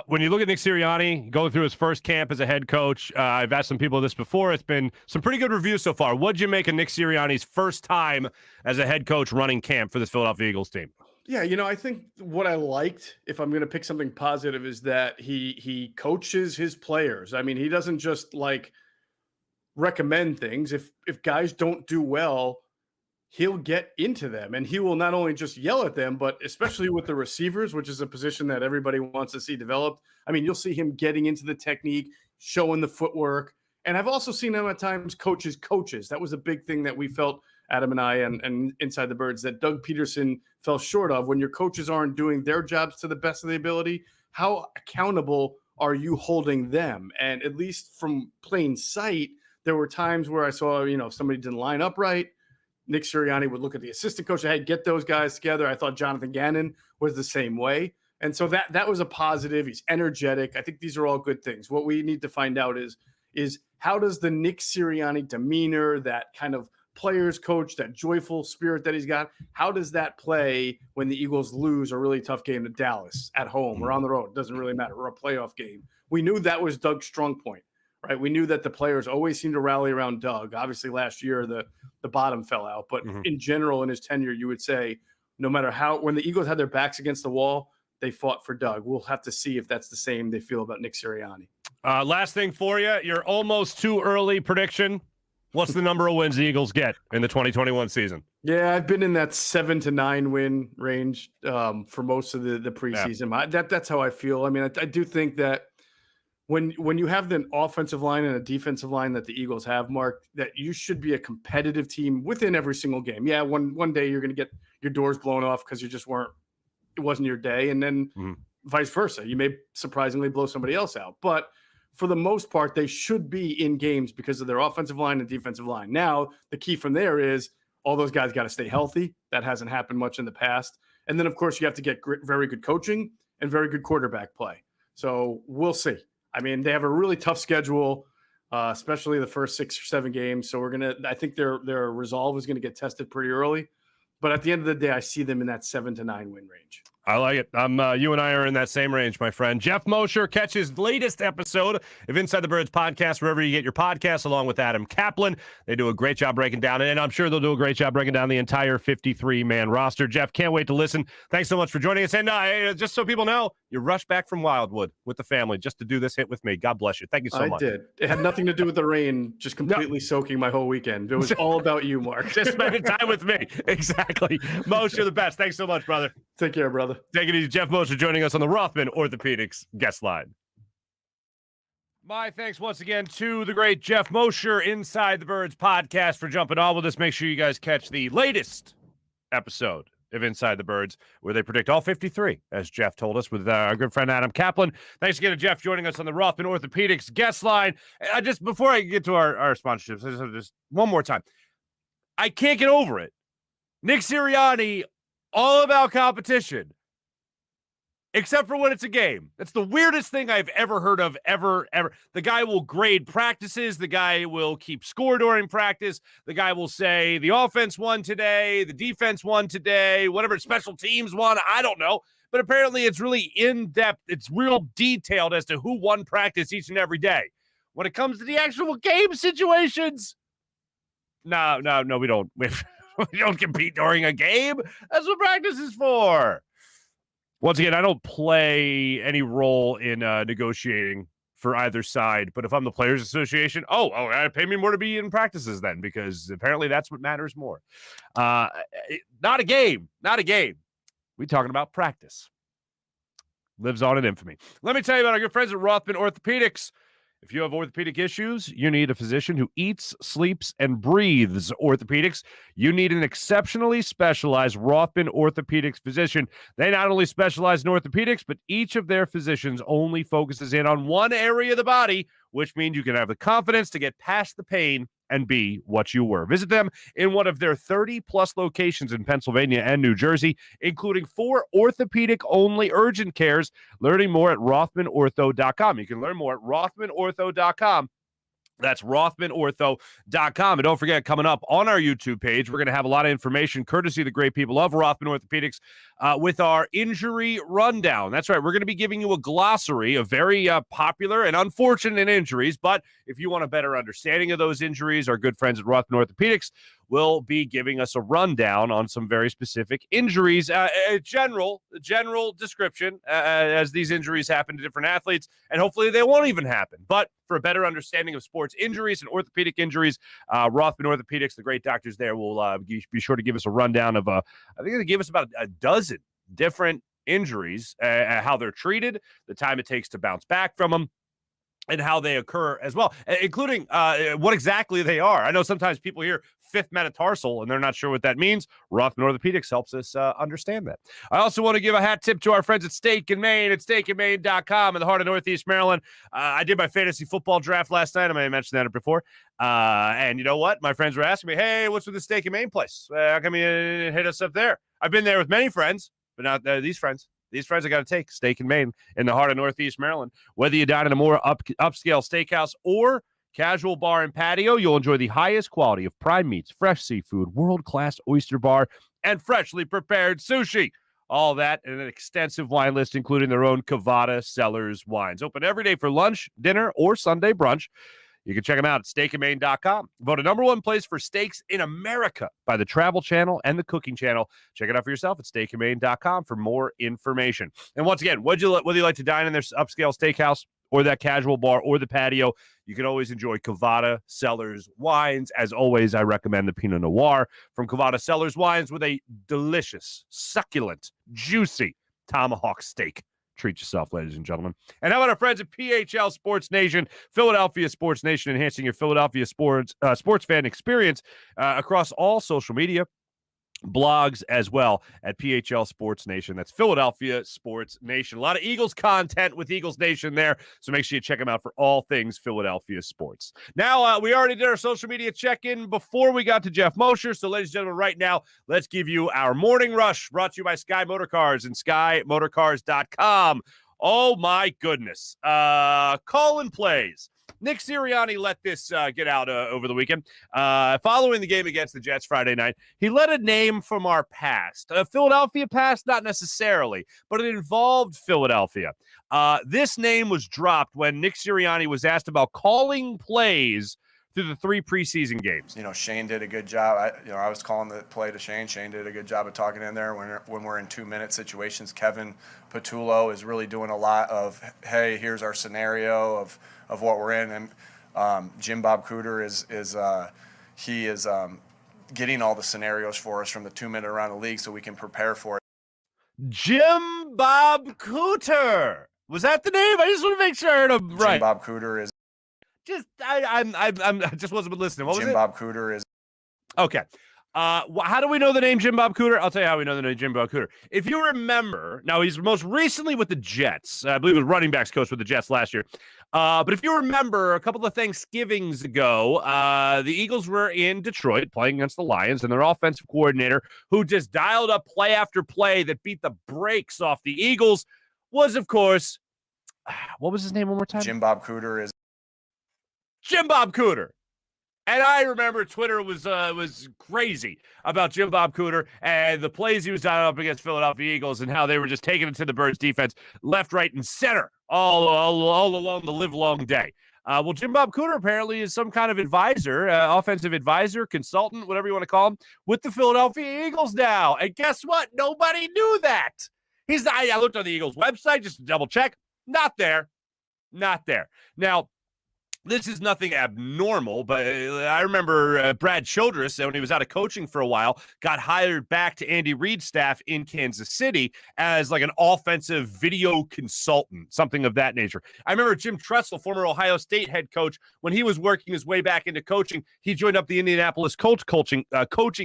When you look at Nick Sirianni going through his first camp as a head coach, I've asked some people this before. It's been some pretty good reviews so far. What'd you make of Nick Sirianni's first time as a head coach running camp for this Philadelphia Eagles team?
Yeah, I think what I liked, if I'm going to pick something positive, is that he coaches his players. I mean, he doesn't just recommend things. If guys don't do well, he'll get into them, and he will not only just yell at them, but especially with the receivers, which is a position that everybody wants to see developed. I mean, you'll see him getting into the technique, showing the footwork. And I've also seen him at times coaches. That was a big thing that we felt, Adam and I, and Inside the Birds, that Doug Peterson fell short of. When your coaches aren't doing their jobs to the best of the ability, how accountable are you holding them? And at least from plain sight, there were times where I saw, if somebody didn't line up right, Nick Sirianni would look at the assistant coach. Hey, get those guys together. I thought Jonathan Gannon was the same way. And so that was a positive. He's energetic. I think these are all good things. What we need to find out is how does the Nick Sirianni demeanor, that kind of players coach, that joyful spirit that he's got, how does that play when the Eagles lose a really tough game to Dallas at home or on the road? It doesn't really matter. Or a playoff game. We knew that was Doug's strong point, right? We knew that the players always seemed to rally around Doug. Obviously last year, the bottom fell out, but in general, in his tenure, you would say no matter when the Eagles had their backs against the wall, they fought for Doug. We'll have to see if that's the same they feel about Nick Sirianni.
Last thing for you, your almost too early prediction. What's the number of wins the Eagles get in the 2021 season?
Yeah, I've been in that 7 to 9 win range for most of the preseason. Yeah. That's how I feel. I mean, I do think that when you have the offensive line and a defensive line that the Eagles have, Mark, that you should be a competitive team within every single game. Yeah, one day you're going to get your doors blown off because it wasn't your day, and then vice versa. You may surprisingly blow somebody else out. But for the most part, they should be in games because of their offensive line and defensive line. Now, the key from there is all those guys got to stay healthy. That hasn't happened much in the past. And then, of course, you have to get very good coaching and very good quarterback play. So we'll see. I mean, they have a really tough schedule, especially the first 6 or 7 games. So I think their resolve is going to get tested pretty early. But at the end of the day, I see them in that 7 to 9 win range.
I like it. You and I are in that same range, my friend. Geoff Mosher, catch his latest episode of Inside the Birds podcast wherever you get your podcasts, along with Adam Kaplan. They do a great job breaking down, and I'm sure they'll do a great job breaking down the entire 53-man roster. Geoff, can't wait to listen. Thanks so much for joining us. And just so people know, you rushed back from Wildwood with the family just to do this hit with me. God bless you. Thank you so much.
I did. It had nothing to do with the rain, just completely soaking my whole weekend. It was all about you, Mark.
Just spending time with me. Exactly. Mosher, the best. Thanks so much, brother.
Take care, brother.
Take it easy. Geoff Mosher joining us on the Rothman Orthopaedics guest line. My thanks once again to the great Geoff Mosher, Inside the Birds podcast, for jumping on with us. Make sure you guys catch the latest episode of Inside the Birds, where they predict all 53, as Geoff told us, with our good friend Adam Kaplan. Thanks again to Geoff joining us on the Rothman Orthopaedics guest line. Before I get to our sponsorships, I just one more time. I can't get over it. Nick Sirianni, all about competition, except for when it's a game. That's the weirdest thing I've ever heard of, ever. The guy will grade practices. The guy will keep score during practice. The guy will say the offense won today, the defense won today, whatever special teams won, I don't know. But apparently it's really in-depth. It's real detailed as to who won practice each and every day. When it comes to the actual game situations, no, we don't. We don't compete during a game. That's what practice is for. Once again, I don't play any role in negotiating for either side. But if I'm the Players Association, pay me more to be in practices then, because apparently that's what matters more. Not a game. We talking about practice. Lives on in infamy. Let me tell you about our good friends at Rothman Orthopaedics. If you have orthopedic issues, you need a physician who eats, sleeps, and breathes orthopedics. You need an exceptionally specialized Rothman Orthopaedics physician. They not only specialize in orthopedics, but each of their physicians only focuses in on one area of the body, which means you can have the confidence to get past the pain and be what you were. Visit them in one of their 30-plus locations in Pennsylvania and New Jersey, including 4 orthopedic-only urgent cares. Learning more at RothmanOrtho.com. You can learn more at RothmanOrtho.com. That's RothmanOrtho.com. And don't forget, coming up on our YouTube page, we're going to have a lot of information courtesy of the great people of Rothman Orthopaedics with our injury rundown. That's right. We're going to be giving you a glossary of very popular and unfortunate injuries. But if you want a better understanding of those injuries, our good friends at Rothman Orthopaedics will be giving us a rundown on some very specific injuries, a general description as these injuries happen to different athletes, and hopefully they won't even happen. But for a better understanding of sports injuries and orthopedic injuries, Rothman Orthopaedics, the great doctors there, will be sure to give us a rundown of, I think they gave us about a dozen different injuries, how they're treated, the time it takes to bounce back from them, and how they occur as well, including what exactly they are. I know sometimes people hear fifth metatarsal and they're not sure what that means. Rothman Orthopaedics helps us understand that. I also want to give a hat tip to our friends at Steak and Maine at steakandmaine.com in the heart of Northeast Maryland. I did my fantasy football draft last night. I may have mentioned that before. And you know what? My friends were asking me, hey, what's with the Steak and Maine place? How come you hit us up there? I've been there with many friends, but not these friends. These friends I got to take. Steak and Maine in the heart of Northeast Maryland. Whether you dine in a more upscale steakhouse or casual bar and patio, you'll enjoy the highest quality of prime meats, fresh seafood, world-class oyster bar, and freshly prepared sushi. All that and an extensive wine list, including their own Cavada Cellars wines. Open every day for lunch, dinner, or Sunday brunch. You can check them out at steakandmaine.com. Voted #1 place for steaks in America by the Travel Channel and the Cooking Channel. Check it out for yourself at steakandmaine.com for more information. And once again, whether you like to dine in their upscale steakhouse or that casual bar or the patio, you can always enjoy Cavada Cellars wines. As always, I recommend the Pinot Noir from Cavada Cellars wines with a delicious, succulent, juicy tomahawk steak Treat yourself, ladies and gentlemen. And how about our friends at PHL Sports Nation, Philadelphia Sports Nation, enhancing your Philadelphia sports fan experience across all social media, blogs as well at PHL Sports Nation. That's Philadelphia Sports Nation. A lot of Eagles content with Eagles Nation there, so make sure you check them out for all things Philadelphia sports. Now, we already did our social media check-in before we got to Geoff Mosher, so ladies and gentlemen, right now, let's give you our Morning Rush, brought to you by Sky Motorcars and SkyMotorcars.com. Oh, my goodness. Call-in plays. Nick Sirianni let this get out over the weekend. Following the game against the Jets Friday night, he let a name from our past. A Philadelphia past, not necessarily, but it involved Philadelphia. This name was dropped when Nick Sirianni was asked about calling plays through the 3 preseason games.
Shane did a good job. I was calling the play to Shane. Shane did a good job of talking in there when we're in 2-minute situations. Kevin Patullo is really doing a lot of, hey, here's our scenario of what we're in. And Jim Bob Cooter is getting all the scenarios for us from the 2-minute around the league so we can prepare for it.
Jim Bob Cooter. Was that the name? I just want to make sure I heard him right.
Jim Bob Cooter is.
I just wasn't listening. What was it?
Jim Bob Cooter is.
Okay. How do we know the name Jim Bob Cooter? I'll tell you how we know the name Jim Bob Cooter. If you remember, now he's most recently with the Jets. I believe he was running backs coach with the Jets last year. But if you remember, a couple of Thanksgivings ago, the Eagles were in Detroit playing against the Lions, and their offensive coordinator, who just dialed up play after play that beat the brakes off the Eagles, was, of course, what was his name one more time?
Jim Bob Cooter is.
Jim Bob Cooter. And I remember Twitter was crazy about Jim Bob Cooter and the plays he was dialing up against Philadelphia Eagles and how they were just taking it to the Birds defense left, right, and center all along the livelong day. Well, Jim Bob Cooter apparently is some kind of advisor, offensive advisor, consultant, whatever you want to call him, with the Philadelphia Eagles now. And guess what? Nobody knew that. I looked on the Eagles website just to double check. Not there. Now, this is nothing abnormal, but I remember Brad Childress, when he was out of coaching for a while, got hired back to Andy Reid's staff in Kansas City as like an offensive video consultant, something of that nature. I remember Jim Tressel, former Ohio State head coach, when he was working his way back into coaching, he joined up the Indianapolis coaching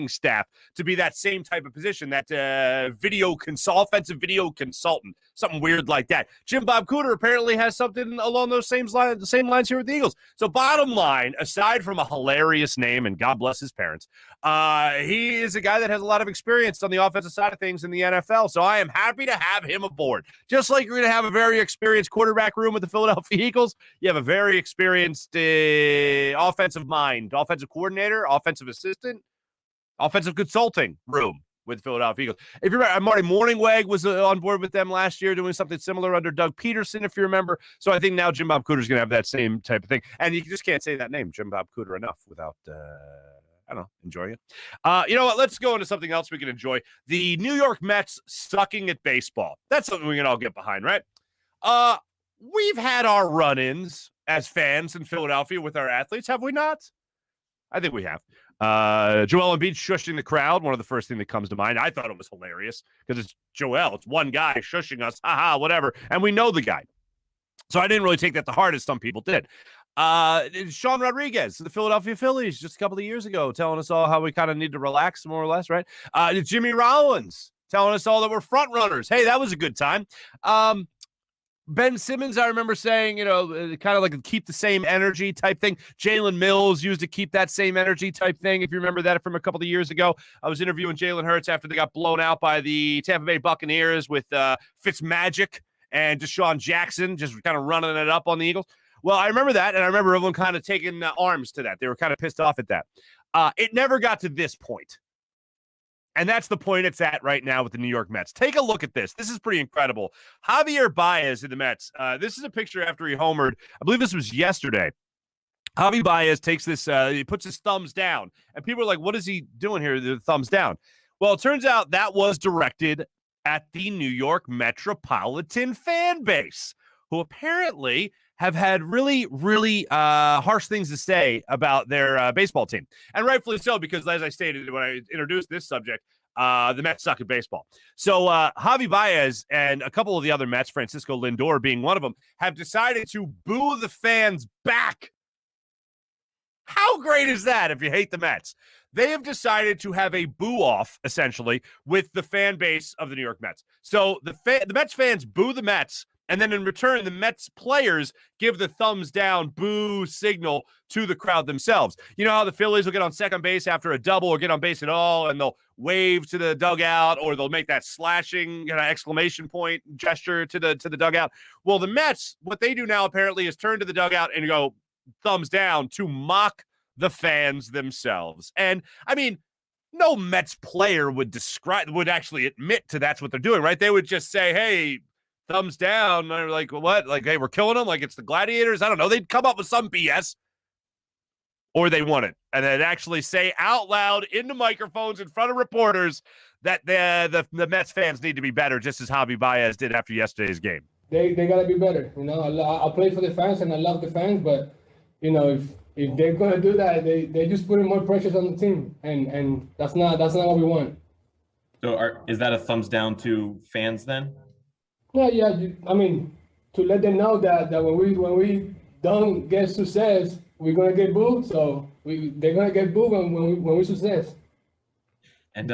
staff to be that same type of position, that offensive video consultant, something weird like that. Jim Bob Cooter apparently has something along those same lines here with the Eagles. So bottom line, aside from a hilarious name, and God bless his parents, he is a guy that has a lot of experience on the offensive side of things in the NFL. So I am happy to have him aboard. Just like you're going to have a very experienced quarterback room with the Philadelphia Eagles, you have a very experienced offensive mind, offensive coordinator, offensive assistant, offensive consulting room with Philadelphia Eagles. If you remember, Marty Morningweg was on board with them last year doing something similar under Doug Peterson, if you remember. So I think now Jim Bob Cooter is going to have that same type of thing. And you just can't say that name, Jim Bob Cooter, enough without, enjoying it. You know what? Let's go into something else we can enjoy. The New York Mets sucking at baseball. That's something we can all get behind, right? We've had our run-ins as fans in Philadelphia with our athletes, have we not? I think we have. Joel Embiid shushing the crowd, one of the first things that comes to mind. I thought it was hilarious because it's Joel. It's one guy shushing us, whatever. And we know the guy. So I didn't really take that to heart as some people did. Sean Rodriguez, the Philadelphia Phillies, just a couple of years ago, telling us all how we kind of need to relax more or less, right? Jimmy Rollins telling us all that we're front runners. Hey, that was a good time. Ben Simmons, I remember saying, kind of like a keep the same energy type thing. Jalen Mills used to keep that same energy type thing. If you remember that from a couple of years ago, I was interviewing Jalen Hurts after they got blown out by the Tampa Bay Buccaneers with Fitzmagic and Deshaun Jackson just kind of running it up on the Eagles. Well, I remember that, and I remember everyone kind of taking arms to that. They were kind of pissed off at that. It never got to this point. And that's the point it's at right now with the New York Mets. Take a look at this. This is pretty incredible. Javier Baez in the Mets. This is a picture after he homered. I believe this was yesterday. Javi Baez takes this, he puts his thumbs down. And people are like, what is he doing here? The thumbs down. Well, it turns out that was directed at the New York metropolitan fan base, who apparently have had really, really harsh things to say about their baseball team. And rightfully so, because as I stated when I introduced this subject, The Mets suck at baseball. So Javi Baez and a couple of the other Mets, Francisco Lindor being one of them, have decided to boo the fans back. How great is that if you hate the Mets? They have decided to have a boo-off, essentially, with the fan base of the New York Mets. So the Mets fans boo the Mets, and then in return, the Mets players give the thumbs down boo signal to the crowd themselves. You know how the Phillies will get on second base after a double or get on base at all, and they'll wave to the dugout, or they'll make that slashing exclamation point gesture to the dugout. Well, the Mets, what they do now apparently is turn to the dugout and go thumbs down to mock the fans themselves. And I mean, no Mets player would actually admit to that's what they're doing, right? They would just say, hey, thumbs down. They're like, what? Like, hey, we're killing them? Like it's the Gladiators? I don't know. They'd come up with some BS. Or they won it. And then actually say out loud into microphones in front of reporters that the Mets fans need to be better, just as Javi Baez did after yesterday's game.
They got to be better. You know, I play for the fans and I love the fans, but, you know, if they're going to do that, they just putting more pressures on the team. And that's not what we want.
So is that a thumbs down to fans then?
Yeah. I mean, to let them know that when we don't get success, we're gonna get booed. So they're gonna get booed when we success.
And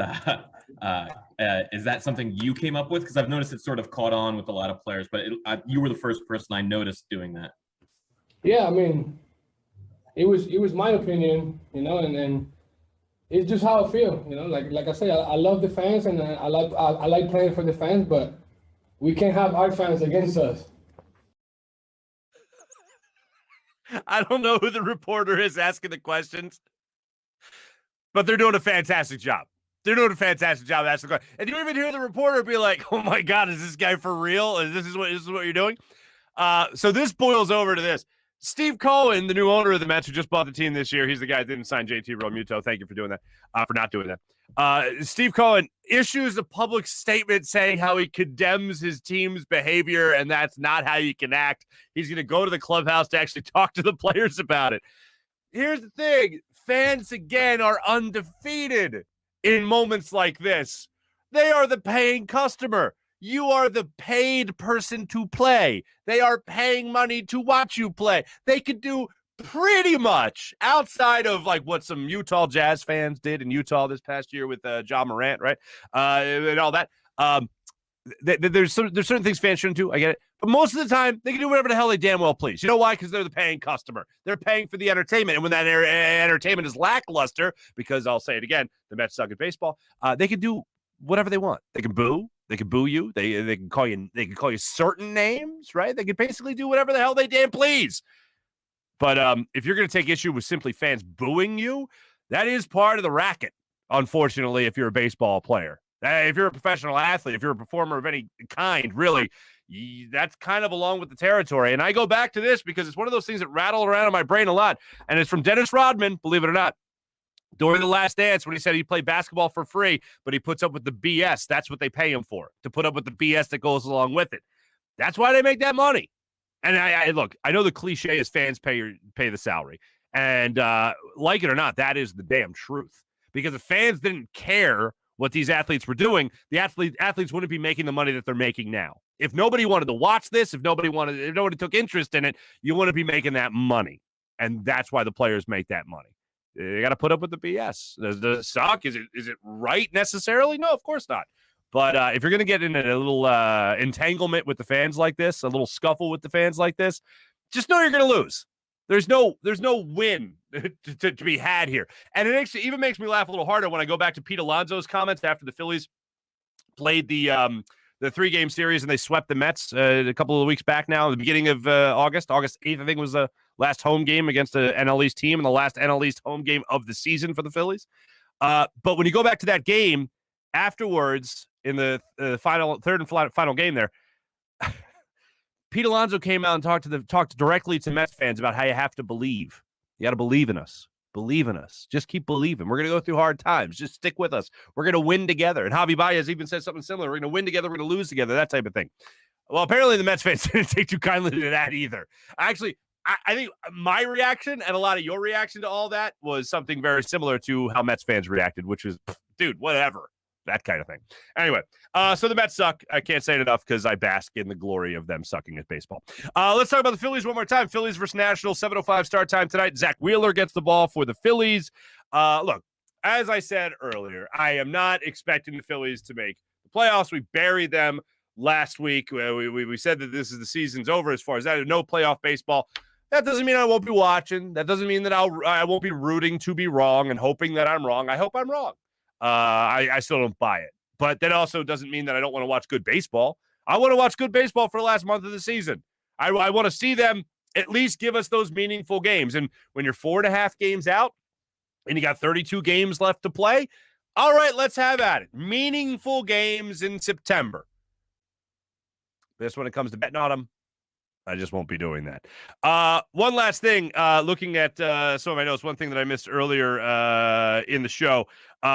is that something you came up with? Because I've noticed it sort of caught on with a lot of players, but you were the first person I noticed doing that.
Yeah, I mean, it was my opinion, you know, and it's just how I feel, you know. Like I say, I love the fans and I like playing for the fans, but we can't have our fans against us.
I don't know who the reporter is asking the questions, but they're doing a fantastic job. They're doing a fantastic job asking the question. And you even hear the reporter be like, oh my God, is this guy for real? Is this what you're doing? So this boils over to this. Steve Cohen, the new owner of the Mets, who just bought the team this year, he's the guy that didn't sign JT Realmuto. Thank you for doing that, for not doing that. Steve Cohen issues a public statement saying how he condemns his team's behavior, and that's not how you can act. He's going to go to the clubhouse to actually talk to the players about it. Here's the thing. Fans, again, are undefeated in moments like this. They are the paying customer. You are the paid person to play. They are paying money to watch you play. They could do pretty much outside of like what some Utah Jazz fans did in Utah this past year with John Morant, right? And all that. There's certain things fans shouldn't do. I get it. But most of the time, they can do whatever the hell they damn well please. You know why? Because they're the paying customer. They're paying for the entertainment. And when that entertainment is lackluster, because I'll say it again, the Mets suck at baseball, they can do whatever they want. They can boo. They can boo you. They can call you. They can call you certain names, right? They can basically do whatever the hell they damn please. But if you're going to take issue with simply fans booing you, that is part of the racket. Unfortunately, if you're a baseball player, if you're a professional athlete, if you're a performer of any kind, really, that's kind of along with the territory. And I go back to this because it's one of those things that rattle around in my brain a lot. And it's from Dennis Rodman, believe it or not. During the Last Dance, when he said he played basketball for free, but he puts up with the BS. That's what they pay him for, to put up with the BS that goes along with it. That's why they make that money. And I look, I know the cliche is fans pay the salary. And like it or not, that is the damn truth. Because if fans didn't care what these athletes were doing, the athletes wouldn't be making the money that they're making now. If nobody wanted to watch this, if nobody took interest in it, you wouldn't be making that money. And that's why the players make that money. They got to put up with the BS. Does it suck? Is it right necessarily? No, of course not. But if you're going to get in a little entanglement with the fans like this, a little scuffle with the fans like this, just know you're going to lose. There's no win to be had here. And it even makes me laugh a little harder when I go back to Pete Alonso's comments after the Phillies played the 3-game series and they swept the Mets a couple of weeks back now, at the beginning of August 8th, I think was the last home game against the NL East team and the last NL East home game of the season for the Phillies. But when you go back to that game afterwards in the third and final game there, Pete Alonso came out and talked directly to Mets fans about how you have to believe. You got to believe in us. Believe in us. Just keep believing. We're going to go through hard times. Just stick with us. We're going to win together. And Javi Baez even said something similar. We're going to win together. We're going to lose together. That type of thing. Well, apparently the Mets fans didn't take too kindly to that either. Actually, I think my reaction and a lot of your reaction to all that was something very similar to how Mets fans reacted, which was, dude, whatever. that kind of thing. Anyway, so the Mets suck. I can't say it enough because I bask in the glory of them sucking at baseball. Let's talk about the Phillies one more time. Phillies versus Nationals, 7:05 start time tonight. Zach Wheeler gets the ball for the Phillies. Look, as I said earlier, I am not expecting the Phillies to make the playoffs. We buried them last week. We said that this is the season's over as far as that. No playoff baseball. That doesn't mean I won't be watching. That doesn't mean that I won't be rooting to be wrong and hoping that I'm wrong. I hope I'm wrong. I still don't buy it. But that also doesn't mean that I don't want to watch good baseball. I want to watch good baseball for the last month of the season. I want to see them at least give us those meaningful games. And when you're 4.5 games out and you got 32 games left to play, all right, let's have at it. Meaningful games in September. This when it comes to betting on them, I just won't be doing that. One last thing, looking at some of my notes, one thing that I missed earlier in the show.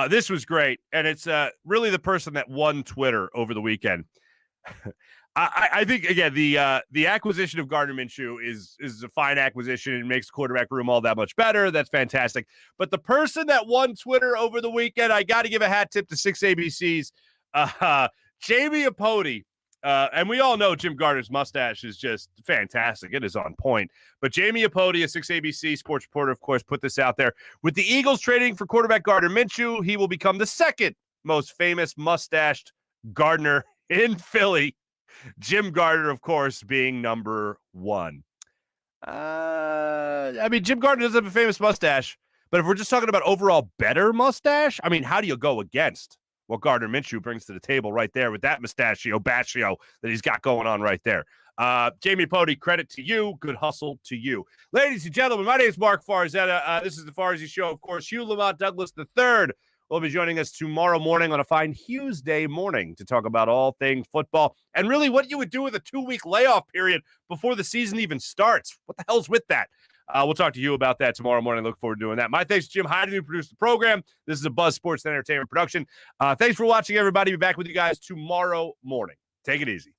This was great, and it's really the person that won Twitter over the weekend. I think, again, the acquisition of Gardner Minshew is a fine acquisition. It makes the quarterback room all that much better. That's fantastic. But the person that won Twitter over the weekend, I got to give a hat tip to 6ABC's Jamie Apodi. And we all know Jim Gardner's mustache is just fantastic. It is on point. But Jamie Apodi, a 6ABC sports reporter, of course, put this out there. With the Eagles trading for quarterback Gardner Minshew, he will become the second most famous mustached Gardner in Philly. Jim Gardner, of course, being number one. I mean, Jim Gardner doesn't have a famous mustache, but if we're just talking about overall better mustache, I mean, how do you go against what Gardner Minshew brings to the table right there with that mustachio bashio that he's got going on right there? Jamie Apodi, credit to you. Good hustle to you. Ladies and gentlemen, my name is Marc Farzetta. This is the Farzy Show. Of course, Hugh Lamont Douglas III will be joining us tomorrow morning on a fine Hughes Day morning to talk about all things football and really what you would do with a 2-week layoff period before the season even starts. What the hell's with that? We'll talk to you about that tomorrow morning. Look forward to doing that. My thanks to Jim Hyden, who produced the program. This is a Buzz Sports and Entertainment production. Thanks for watching, everybody. Be back with you guys tomorrow morning. Take it easy.